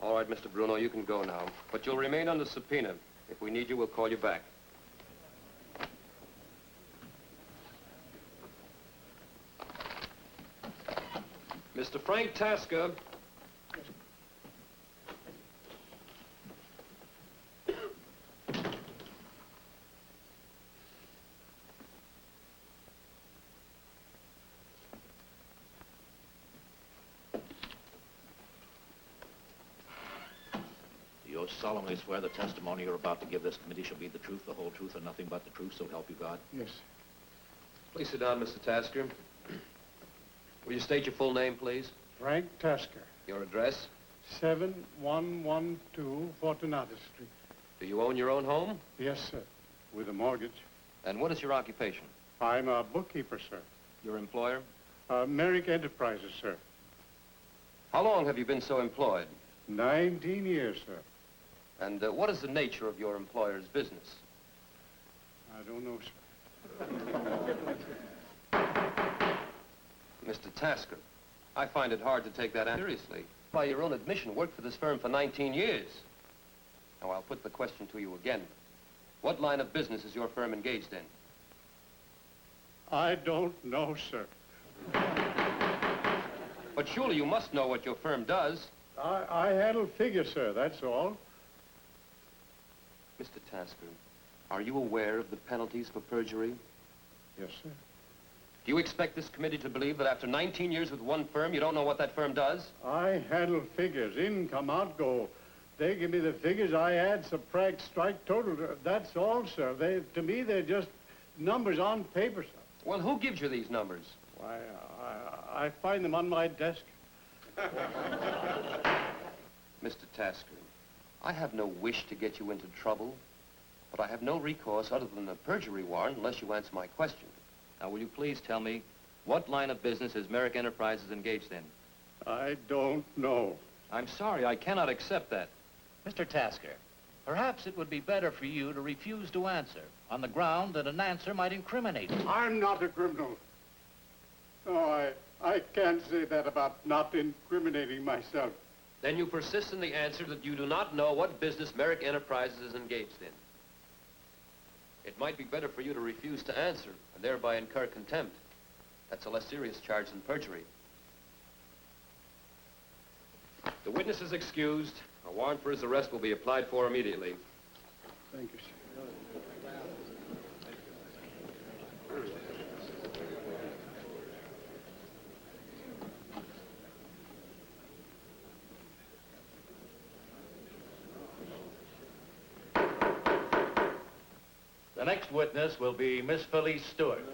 All right, Mr. Bruno, you can go now. But you'll remain under subpoena. If we need you, we'll call you back. Mr. Frank Tasker. You solemnly swear the testimony you're about to give this committee shall be the truth, the whole truth, and nothing but the truth, so help you God? Yes. Please sit down, Mr. Tasker. Will you state your full name, please? Frank Tasker, Your address? 7112 Fortunatus Street. Do you own your own home? Yes, sir. With a mortgage. And what is your occupation? I'm a bookkeeper, sir. Your employer? Merrick Enterprises, sir. How long have you been so employed? 19 years, sir. And what is the nature of your employer's business? I don't know, sir. Mr. Tasker, I find it hard to take that seriously. By your own admission, worked for this firm for 19 years. Now, I'll put the question to you again. What line of business is your firm engaged in? I don't know, sir. But surely you must know what your firm does. I handle figures, sir, that's all. Mr. Tasker, are you aware of the penalties for perjury? Yes, sir. Do you expect this committee to believe that after 19 years with one firm, you don't know what that firm does? I handle figures, income, outgo. They give me the figures, I add, subtract, strike, total. That's all, sir. To me, they're just numbers on paper, sir. Well, who gives you these numbers? Why, I find them on my desk. Mr. Tasker, I have no wish to get you into trouble, but I have no recourse other than a perjury warrant unless you answer my question. Now, will you please tell me, what line of business is Merrick Enterprises engaged in? I don't know. I'm sorry, I cannot accept that. Mr. Tasker, perhaps it would be better for you to refuse to answer on the ground that an answer might incriminate you. I'm not a criminal. No, I can't say that about not incriminating myself. Then you persist in the answer that you do not know what business Merrick Enterprises is engaged in. It might be better for you to refuse to answer and thereby incur contempt. That's a less serious charge than perjury. The witness is excused. A warrant for his arrest will be applied for immediately. Thank you, sir. The next witness will be Miss Felice Stewart.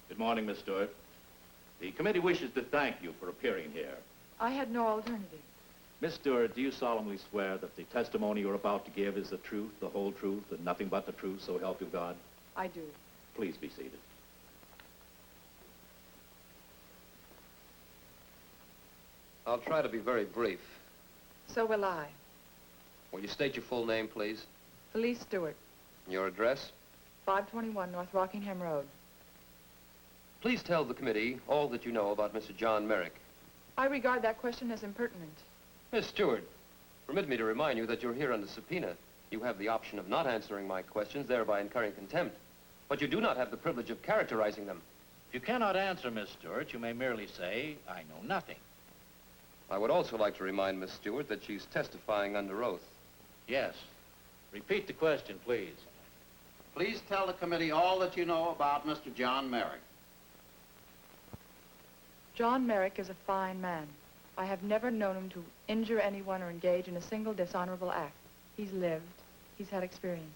Good morning, Miss Stewart. The committee wishes to thank you for appearing here. I had no alternative. Miss Stewart, do you solemnly swear that the testimony you're about to give is the truth, the whole truth, and nothing but the truth, so help you God? I do. Please be seated. I'll try to be very brief. So will I. Will you state your full name, please? Felice Stewart, Your address? 521 North Rockingham Road. Please tell the committee all that you know about Mr. John Merrick. I regard that question as impertinent. Miss Stewart, permit me to remind you that you're here under subpoena. You have the option of not answering my questions, thereby incurring contempt. But you do not have the privilege of characterizing them. If you cannot answer, Miss Stewart, you may merely say, I know nothing. I would also like to remind Miss Stewart that she's testifying under oath. Yes. Repeat the question, please. Please tell the committee all that you know about Mr. John Merrick. John Merrick is a fine man. I have never known him to injure anyone or engage in a single dishonorable act. He's lived. He's had experiences.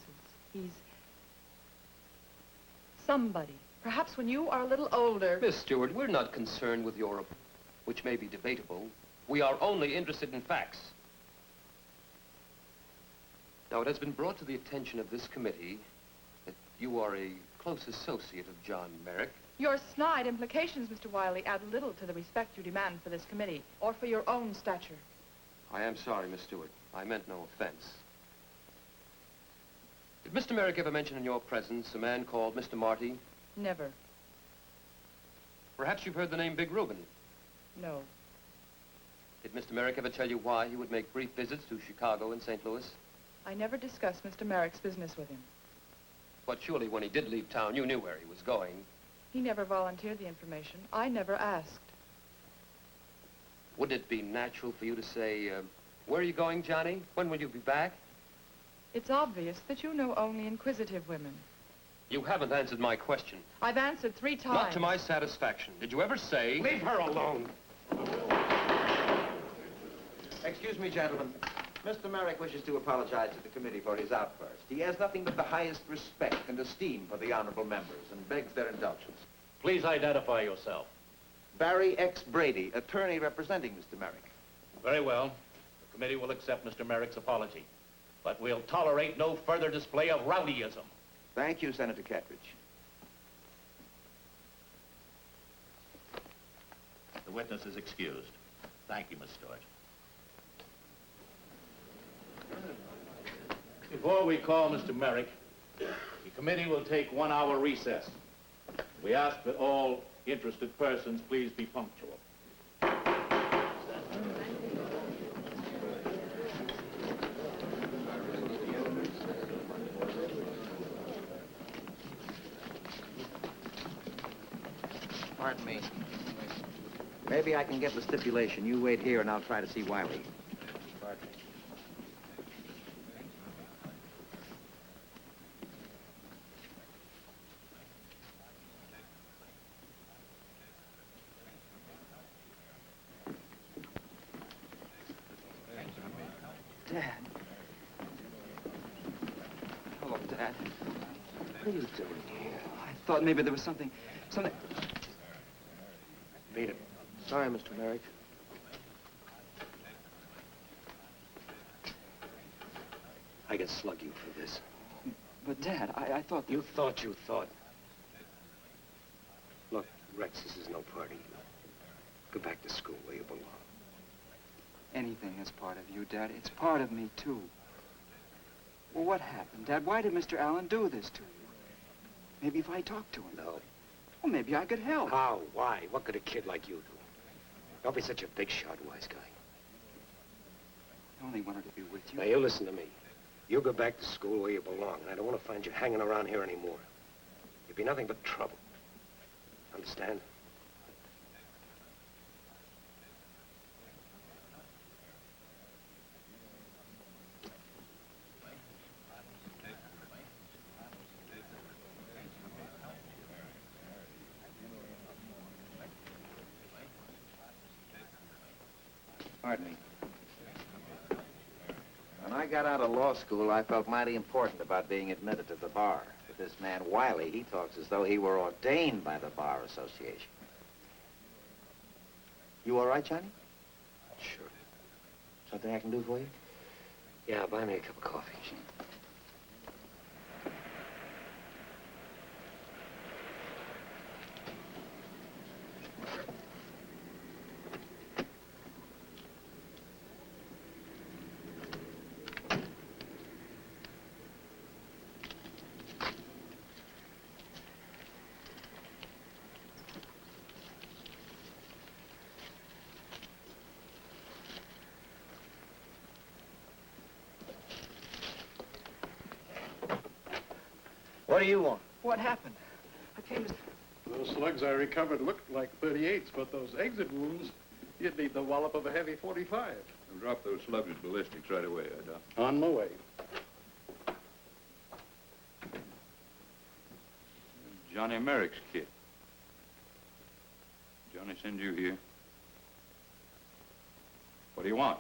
He's somebody. Perhaps when you are a little older... Miss Stewart, we're not concerned with your, which may be debatable. We are only interested in facts. Now, it has been brought to the attention of this committee that you are a close associate of John Merrick. Your snide implications, Mr. Wiley, add little to the respect you demand for this committee, or for your own stature. I am sorry, Miss Stewart. I meant no offense. Did Mr. Merrick ever mention in your presence a man called Mr. Marty? Never. Perhaps you've heard the name Big Reuben. No. Did Mr. Merrick ever tell you why he would make brief visits to Chicago and St. Louis? I never discussed Mr. Merrick's business with him. But surely when he did leave town, you knew where he was going. He never volunteered the information. I never asked. Wouldn't it be natural for you to say, where are you going, Johnny? When will you be back? It's obvious that you know only inquisitive women. You haven't answered my question. I've answered 3 times. Not to my satisfaction. Did you ever say... Leave her alone. Excuse me, gentlemen. Mr. Merrick wishes to apologize to the committee for his outburst. He has nothing but the highest respect and esteem for the honorable members and begs their indulgence. Please identify yourself. Barry X. Brady, attorney representing Mr. Merrick. Very well. The committee will accept Mr. Merrick's apology. But we'll tolerate no further display of rowdyism. Thank you, Senator Kettridge. The witness is excused. Thank you, Miss Stewart. Before we call Mr. Merrick, the committee will take 1 hour recess. We ask that all interested persons please be punctual. Pardon me. Maybe I can get the stipulation. You wait here and I'll try to see Wiley. Pardon me. Dad. Hello, Dad. What are you doing here? I thought maybe there was something... Beat it. Sorry, Mr. Merrick. I can slug you for this. But, Dad, I thought... You thought. Look, Rex, this is no party. Go back to school where you belong. anything that's part of you, Dad. It's part of me, too. Well, what happened, Dad? Why did Mr. Allen do this to you? Maybe if I talked to him. No. Well, maybe I could help. How? Why? What could a kid like you do? Don't be such a big shot, wise guy. I only wanted to be with you. Now, you listen to me. You go back to school where you belong, and I don't want to find you hanging around here anymore. You'd be nothing but trouble. Understand? Pardon me. When I got out of law school, I felt mighty important about being admitted to the bar. But this man, Wiley, he talks as though he were ordained by the Bar Association. You all right, Johnny? Sure. Something I can do for you? Yeah, buy me a cup of coffee. What do you want? What happened? I came to... Those slugs I recovered looked like 38s, but those exit wounds, you'd need the wallop of a heavy 45. We'll drop those slugs at ballistics right away, Doc. On my way. Johnny Merrick's kid. Johnny sends you here. What do you want?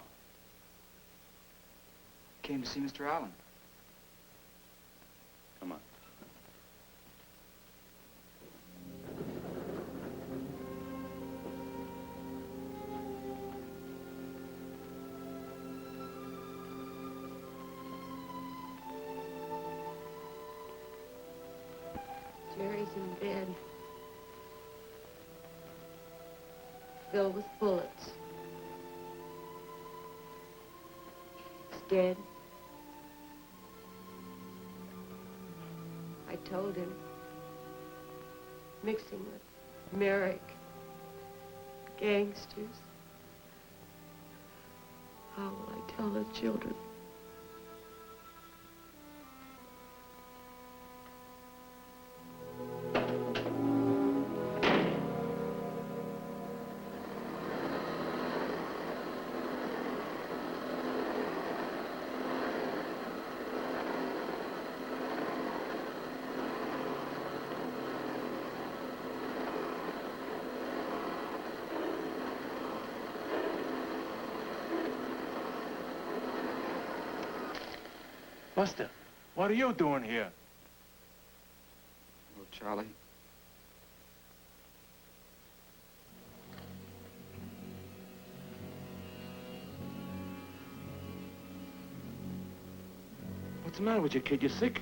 Came to see Mr. Allen. Come on. Jerry's in bed. Filled with bullets. He's dead. I told him, mixing with Merrick, gangsters. How will I tell the children? Buster, what are you doing here? Oh, Charlie. What's the matter with you, kid? You sick?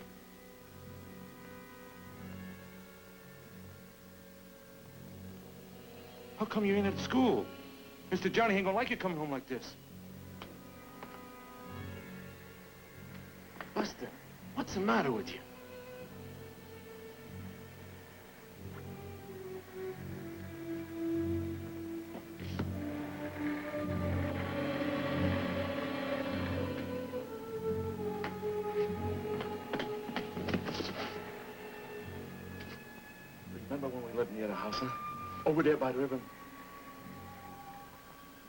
How come you ain't at school? Mr. Johnny ain't gonna like you coming home like this. Buster, what's the matter with you? Remember when we lived near the house, huh? Over there by the river.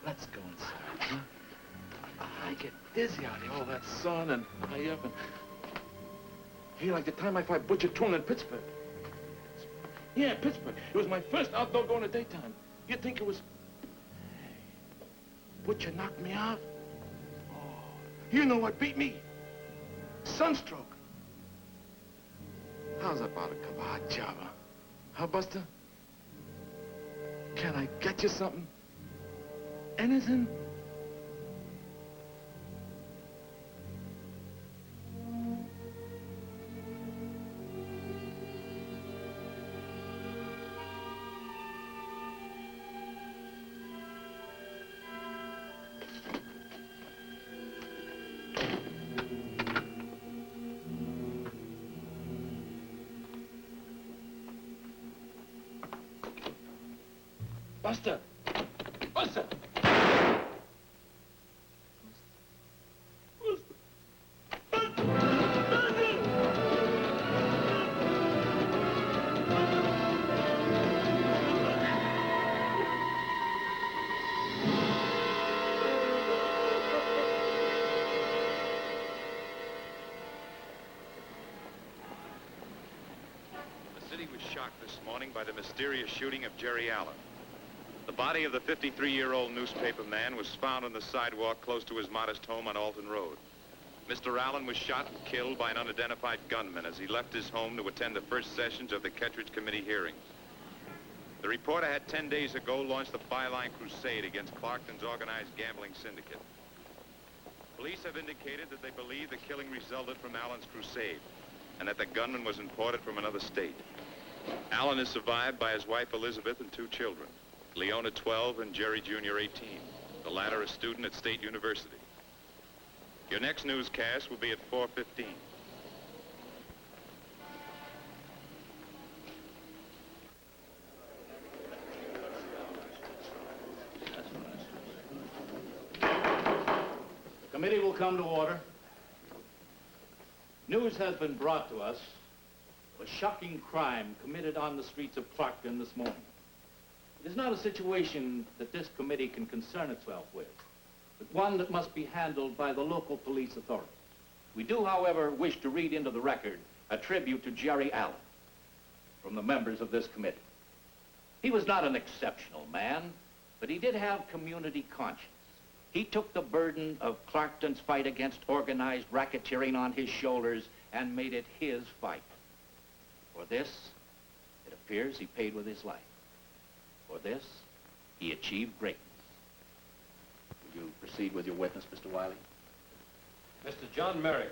Let's go inside, huh? I get dizzy out here, all that sun and high up and... Feel like the time I fought Butcher Toon in Pittsburgh. Yeah, Pittsburgh. It was my first outdoor go in the daytime. You'd think it was... Hey, Butcher knocked me out. Oh, you know what beat me? Sunstroke. How's about a cup of hot java? Huh, Buster? Can I get you something? Anything? Buster! Buster! The city was shocked this morning by the mysterious shooting of Jerry Allen. The body of the 53-year-old newspaper man was found on the sidewalk close to his modest home on Alton Road. Mr. Allen was shot and killed by an unidentified gunman as he left his home to attend the first sessions of the Kettridge Committee hearings. The reporter had 10 days ago launched a byline crusade against Clarkton's organized gambling syndicate. Police have indicated that they believe the killing resulted from Allen's crusade and that the gunman was imported from another state. Allen is survived by his wife Elizabeth and 2 children, Leona 12 and Jerry Jr. 18, the latter a student at State University. Your next newscast will be at 4:15. The committee will come to order. News has been brought to us of a shocking crime committed on the streets of Clarkton this morning. It is not a situation that this committee can concern itself with, but one that must be handled by the local police authorities. We do, however, wish to read into the record a tribute to Jerry Allen from the members of this committee. He was not an exceptional man, but he did have community conscience. He took the burden of Clarkton's fight against organized racketeering on his shoulders and made it his fight. For this, it appears he paid with his life. For this, he achieved greatness. Will you proceed with your witness, Mr. Wiley? Mr. John Merrick.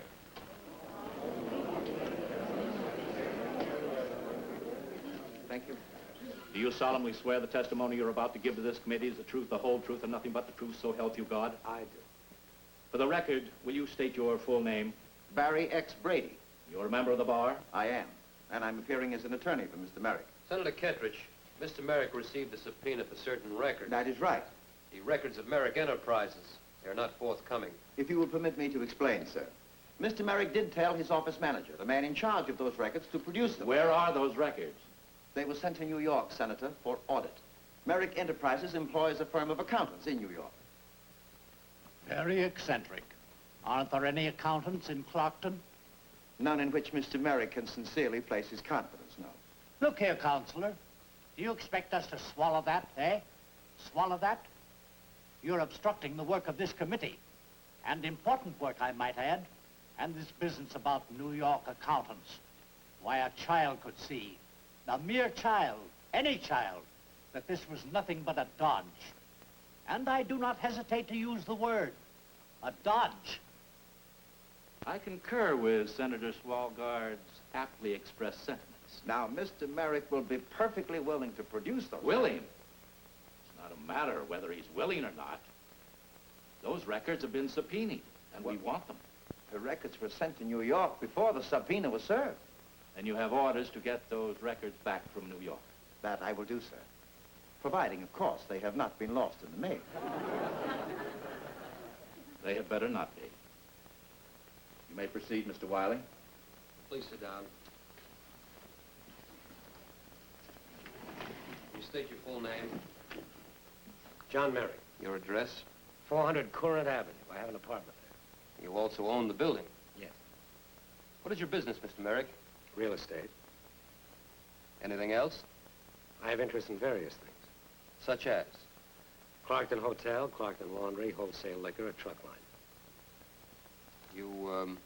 Thank you. Do you solemnly swear the testimony you're about to give to this committee is the truth, the whole truth, and nothing but the truth, so help you God? I do. For the record, will you state your full name? Barry X. Brady. You're a member of the bar? I am, and I'm appearing as an attorney for Mr. Merrick. Senator Kettridge, Mr. Merrick received a subpoena for certain records. That is right. The records of Merrick Enterprises. They are not forthcoming. If you will permit me to explain, sir. Mr. Merrick did tell his office manager, the man in charge of those records, to produce them. Where are those records? They were sent to New York, Senator, for audit. Merrick Enterprises employs a firm of accountants in New York. Very eccentric. Aren't there any accountants in Clarkton? None in which Mr. Merrick can sincerely place his confidence, no. Look here, Counselor. Do you expect us to swallow that, eh? Swallow that? You're obstructing the work of this committee. And important work, I might add. And this business about New York accountants. Why, a child could see, a mere child, any child, that this was nothing but a dodge. And I do not hesitate to use the word, a dodge. I concur with Senator Swalgard's aptly expressed sentiments. Now, Mr. Merrick will be perfectly willing to produce those. Willing? It's not a matter of whether he's willing or not. Those records have been subpoenaed, and we want them. The records were sent to New York before the subpoena was served. And you have orders to get those records back from New York. That I will do, sir. Providing, of course, they have not been lost in the mail. They had better not be. You may proceed, Mr. Wiley. Please sit down. You state your full name. John Merrick, Your address. 400 Corinth Avenue. I have an apartment there. You also own the building. Yes. What is your business, Mr. Merrick? Real estate. Anything else? I have interest in various things. Such as? Clarkton Hotel, Clarkton Laundry, wholesale liquor, a truck line. You,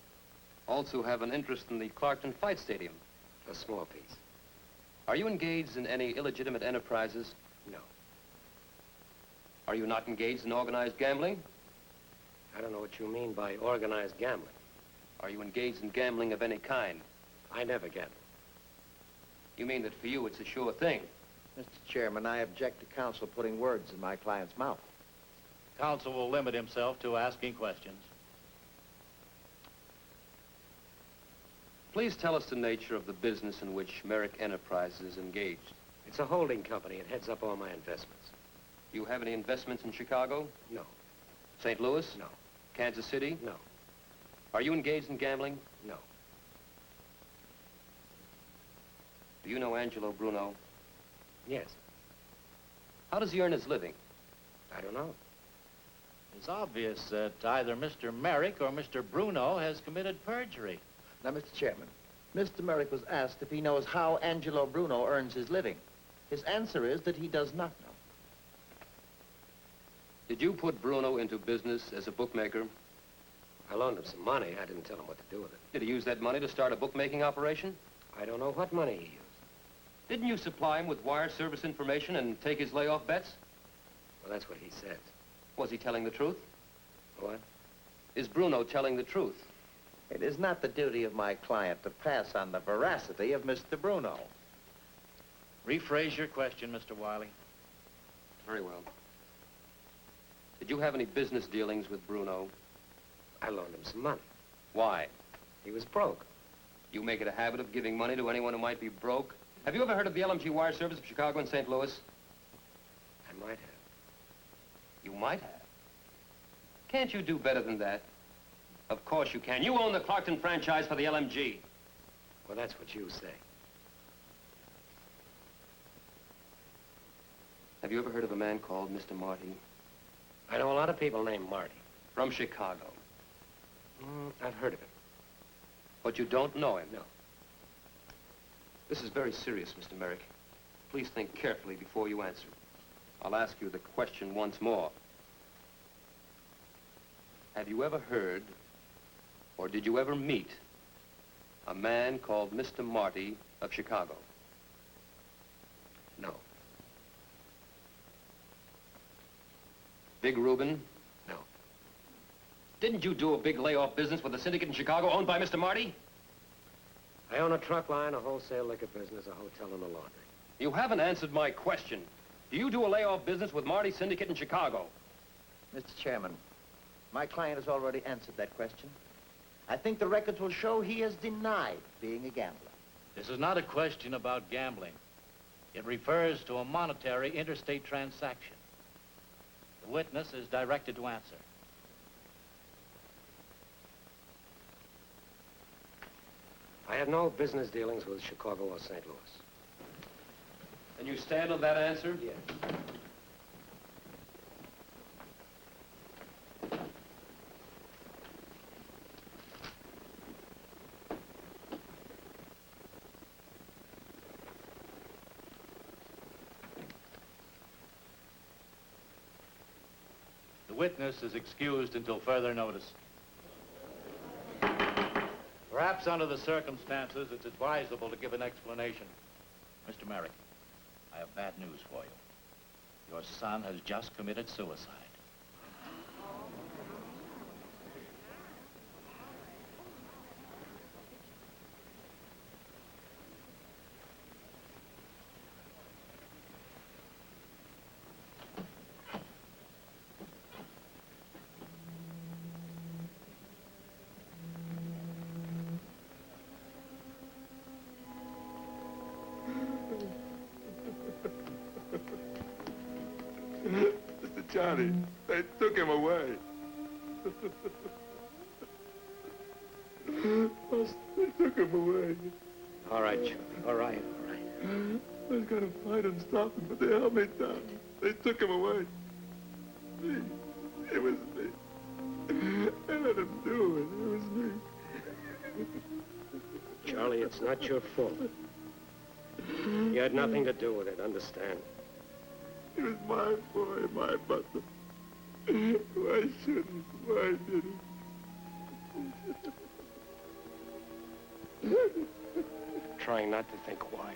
also have an interest in the Clarkton Fight Stadium. A small piece. Are you engaged in any illegitimate enterprises? No. Are you not engaged in organized gambling? I don't know what you mean by organized gambling. Are you engaged in gambling of any kind? I never gamble. You mean that for you it's a sure thing? Mr. Chairman, I object to counsel putting words in my client's mouth. Counsel will limit himself to asking questions. Please tell us the nature of the business in which Merrick Enterprises is engaged. It's a holding company. It heads up all my investments. Do you have any investments in Chicago? No. St. Louis? No. Kansas City? No. Are you engaged in gambling? No. Do you know Angelo Bruno? Yes. How does he earn his living? I don't know. It's obvious that either Mr. Merrick or Mr. Bruno has committed perjury. Now, Mr. Chairman, Mr. Merrick was asked if he knows how Angelo Bruno earns his living. His answer is that he does not know. Did you put Bruno into business as a bookmaker? I loaned him some money. I didn't tell him what to do with it. Did he use that money to start a bookmaking operation? I don't know what money he used. Didn't you supply him with wire service information and take his layoff bets? Well, that's what he said. Was he telling the truth? What? Is Bruno telling the truth? It is not the duty of my client to pass on the veracity of Mr. Bruno. Rephrase your question, Mr. Wiley. Very well. Did you have any business dealings with Bruno? I loaned him some money. Why? He was broke. You make it a habit of giving money to anyone who might be broke? Have you ever heard of the LMG Wire Service of Chicago and St. Louis? I might have. You might have. Can't you do better than that? Of course you can. You own the Clarkton franchise for the LMG. Well, that's what you say. Have you ever heard of a man called Mr. Marty? I know a lot of people named Marty. From Chicago. I've heard of him. But you don't know him? No. This is very serious, Mr. Merrick. Please think carefully before you answer. I'll ask you the question once more. Have you ever heard, or did you ever meet, a man called Mr. Marty of Chicago? No. Big Reuben? No. Didn't you do a big layoff business with a syndicate in Chicago owned by Mr. Marty? I own a truck line, a wholesale liquor business, a hotel, and a laundry. You haven't answered my question. Do you do a layoff business with Marty's syndicate in Chicago? Mr. Chairman, my client has already answered that question. I think the records will show he has denied being a gambler. This is not a question about gambling. It refers to a monetary interstate transaction. The witness is directed to answer. I have no business dealings with Chicago or St. Louis. And you stand on that answer? Yes. The witness is excused until further notice. Perhaps under the circumstances, it's advisable to give an explanation. Mr. Merrick, I have bad news for you. Your son has just committed suicide. Mr. Johnny, they took him away. They took him away. All right, Charlie. All right, all right. I was going to fight and stop him, but they held me down. They took him away. Me. It was me. I let him do it. It was me. Charlie, it's not your fault. You had nothing to do with it, understand? He was my boy, my butler. Why shouldn't? Why did he? Trying not to think why.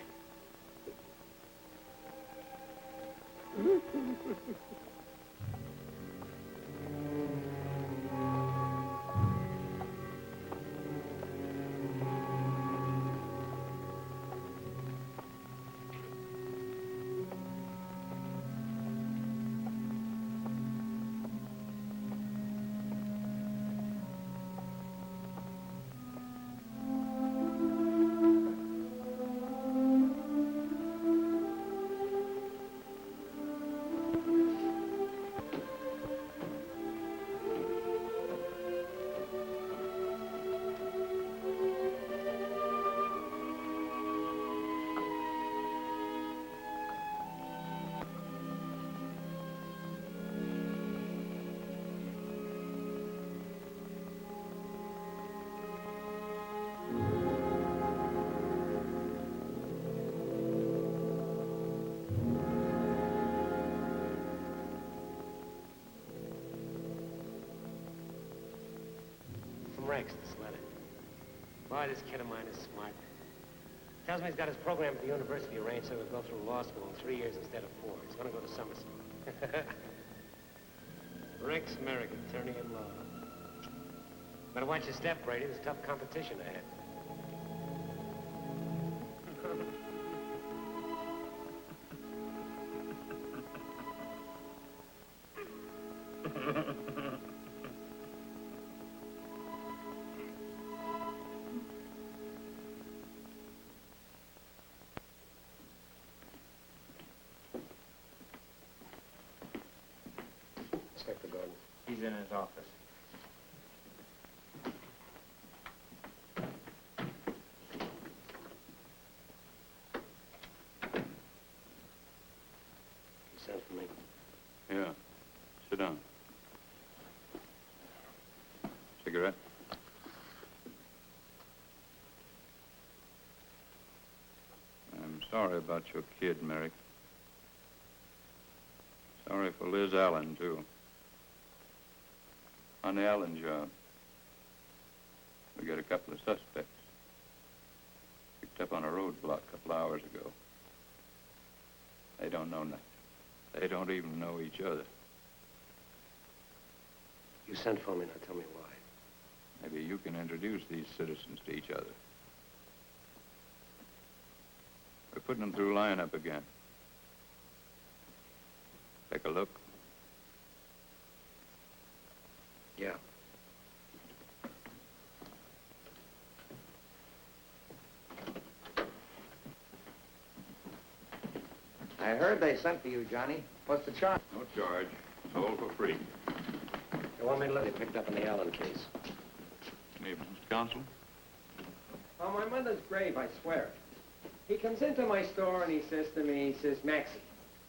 Rex, this letter. Boy, this kid of mine is smart. Tells me he's got his program at the university arranged so he'll go through law school in 3 years instead of 4. He's gonna go to Somerset. Rex Merrick, attorney in law. Better watch your step, Brady. There's tough competition ahead. Inspector Gordon. He's in his office. You sent for me. Yeah. Sit down. Cigarette? I'm sorry about your kid, Merrick. Sorry for Liz Allen, too. On the Allen job, we got a couple of suspects. Picked up on a roadblock a couple hours ago. They don't know nothing. They don't even know each other. You sent for me, now tell me why. Maybe you can introduce these citizens to each other. We're putting them through lineup again. Take a look. Yeah. I heard they sent for you, Johnny. What's the charge? No charge. Sold for free. You want me to let you picked up in the Allen case? Neighbors, Mr. Counsel? On my mother's grave, I swear. He comes into my store and he says to me, he says, Maxie,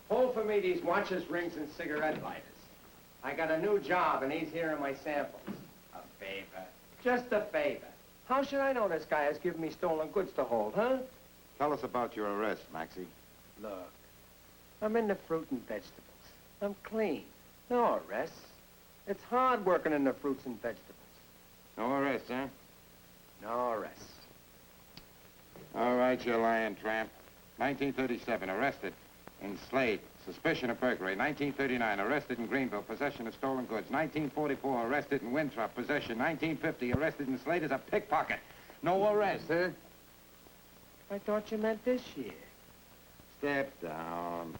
hold for me these watches, rings, and cigarette lighters. I got a new job and he's here in my samples. A favor. Just a favor. How should I know this guy has given me stolen goods to hold, huh? Tell us about your arrest, Maxie. Look, I'm in the fruit and vegetables. I'm clean. No arrests. It's hard working in the fruits and vegetables. No arrest, huh? No arrests. All right, you lying tramp. 1937, arrested in Slade. Suspicion of burglary. 1939, arrested in Greenville, possession of stolen goods. 1944, arrested in Winthrop, possession. 1950, arrested in Slade as a pickpocket. No arrest, huh? I thought you meant this year. Step down.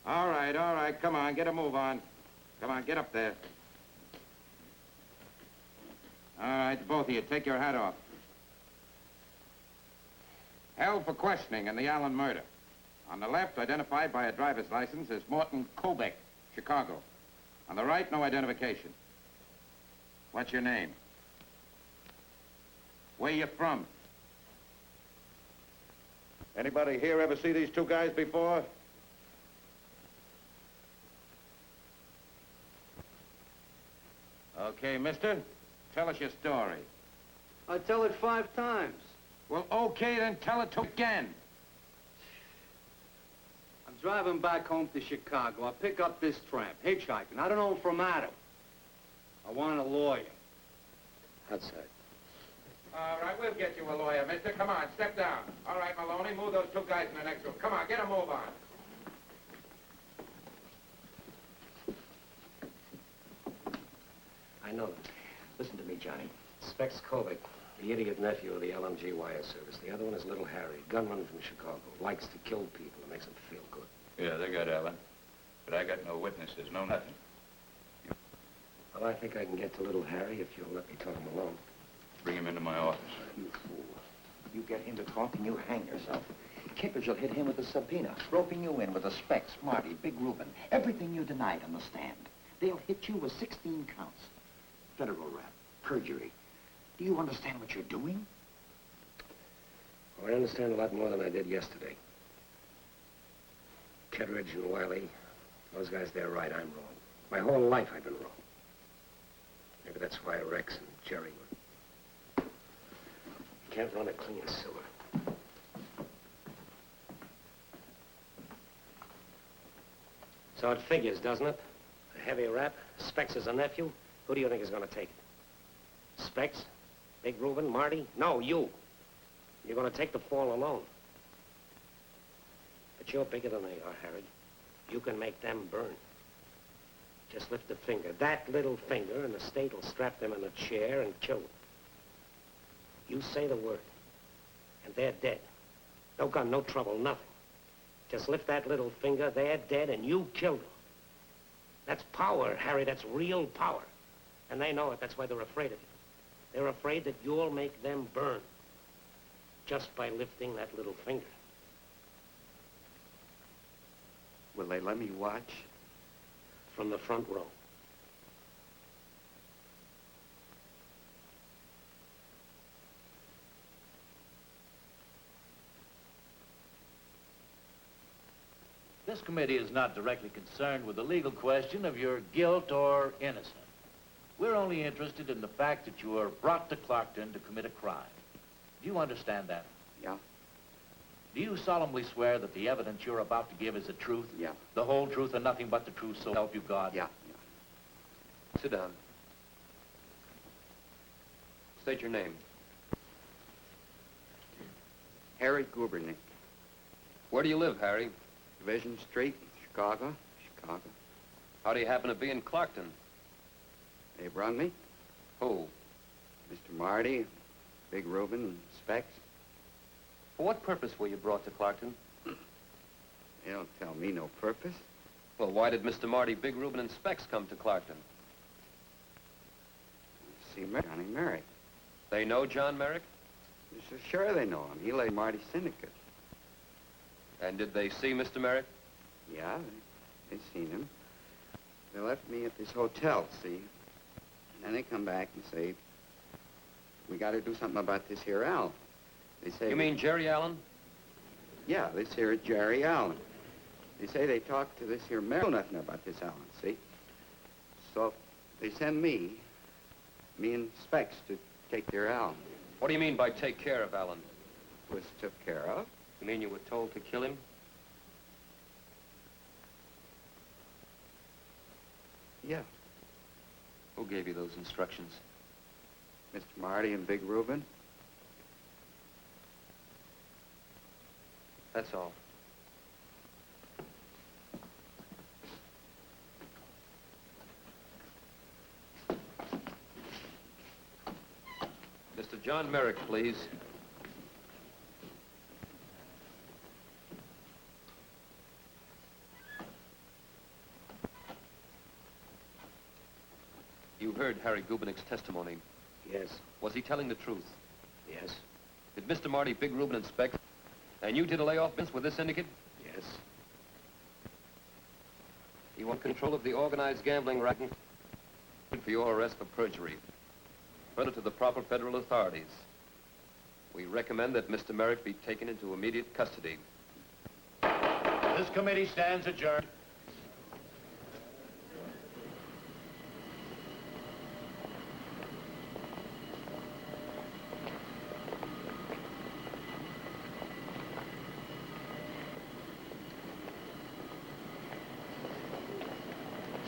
All right, come on, get a move on. Come on, get up there. All right, both of you, take your hat off. Held for questioning in the Allen murder. On the left, identified by a driver's license as Morton Kobek, Chicago. On the right, no identification. What's your name? Where you from? Anybody here ever see these two guys before? Okay, mister, tell us your story. I tell it 5 times. Well, okay, then tell it again. I'm driving back home to Chicago. I pick up this tramp, hitchhiking. I don't know him from Adam. I want a lawyer. Outside. All right, we'll get you a lawyer, mister. Come on, step down. All right, Maloney, move those two guys in the next room. Come on, get a move on. I know them. Listen to me, Johnny. Specs Kovic, the idiot nephew of the LMG wire service. The other one is Little Harry, gunman from Chicago. Likes to kill people and makes them feel good. Yeah, they got Allen. But I got no witnesses, no nothing. Well, I think I can get to Little Harry if you'll let me talk him alone. Bring him into my office. You fool. You get him to talk and you hang yourself. Kippers will hit him with a subpoena, roping you in with the Specs, Marty, Big Reuben, everything you denied on the stand. They'll hit you with 16 counts. Federal rap, perjury. Do you understand what you're doing? Well, I understand a lot more than I did yesterday. Ketteridge and Wiley, those guys, they're right, I'm wrong. My whole life I've been wrong. Maybe that's why Rex and Jerry were... You can't run a clean sewer. So it figures, doesn't it? A heavy rap. Specs is a nephew. Who do you think is going to take it? Specs? Big Reuben? Marty? No, you. You're going to take the fall alone. But you're bigger than they are, Harry. You can make them burn. Just lift a finger, that little finger, and the state will strap them in a chair and kill them. You say the word, and they're dead. No gun, no trouble, nothing. Just lift that little finger, they're dead, and you kill them. That's power, Harry, that's real power. And they know it, that's why they're afraid of you. They're afraid that you'll make them burn just by lifting that little finger. Will they let me watch? From the front row. This committee is not directly concerned with the legal question of your guilt or innocence. We're only interested in the fact that you were brought to Clarkton to commit a crime. Do you understand that? Yeah. Do you solemnly swear that the evidence you're about to give is the truth? Yeah. The whole truth and nothing but the truth, so help you God? Yeah. Sit down. State your name. Harry Gubernick. Where do you live, Harry? Division Street, Chicago. How do you happen to be in Clarkton? They brung me. Who? Mr. Marty, Big Reuben, and Specs. For what purpose were you brought to Clarkton? They don't tell me no purpose. Well, why did Mr. Marty, Big Reuben, and Specs come to Clarkton? See Johnny Merrick. They know John Merrick? Sure they know him. He led Marty's syndicate. And did they see Mr. Merrick? Yeah, they seen him. They left me at this hotel, see? And they come back and say, we got to do something about this here Al. They say... You mean Jerry Allen? Yeah, this here is Jerry Allen. They say they talked to this here Merrill, nothing about this Allen, see? So they send me and Specs to take care of Allen. What do you mean by take care of Allen? Was took care of. You mean you were told to kill him? Yeah. Who gave you those instructions? Mr. Marty and Big Reuben. That's all. Mr. John Merrick, please. You heard Harry Gubernick's testimony. Yes. Was he telling the truth? Yes. Did Mr. Marty, Big Reuben, and Specs, and you did a layoff business with this syndicate? Yes. You want control of the organized gambling racket for your arrest for perjury. Further to the proper federal authorities. We recommend that Mr. Merrick be taken into immediate custody. This committee stands adjourned.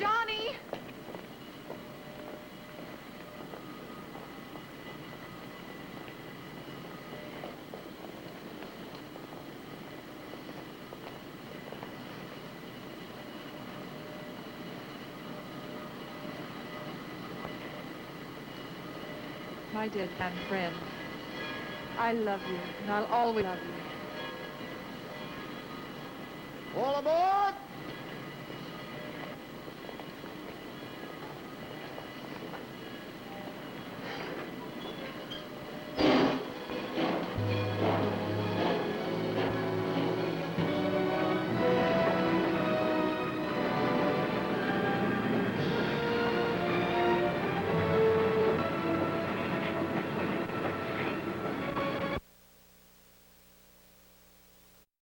Johnny! My dear Dan friend, I love you, and I'll always love you. All aboard!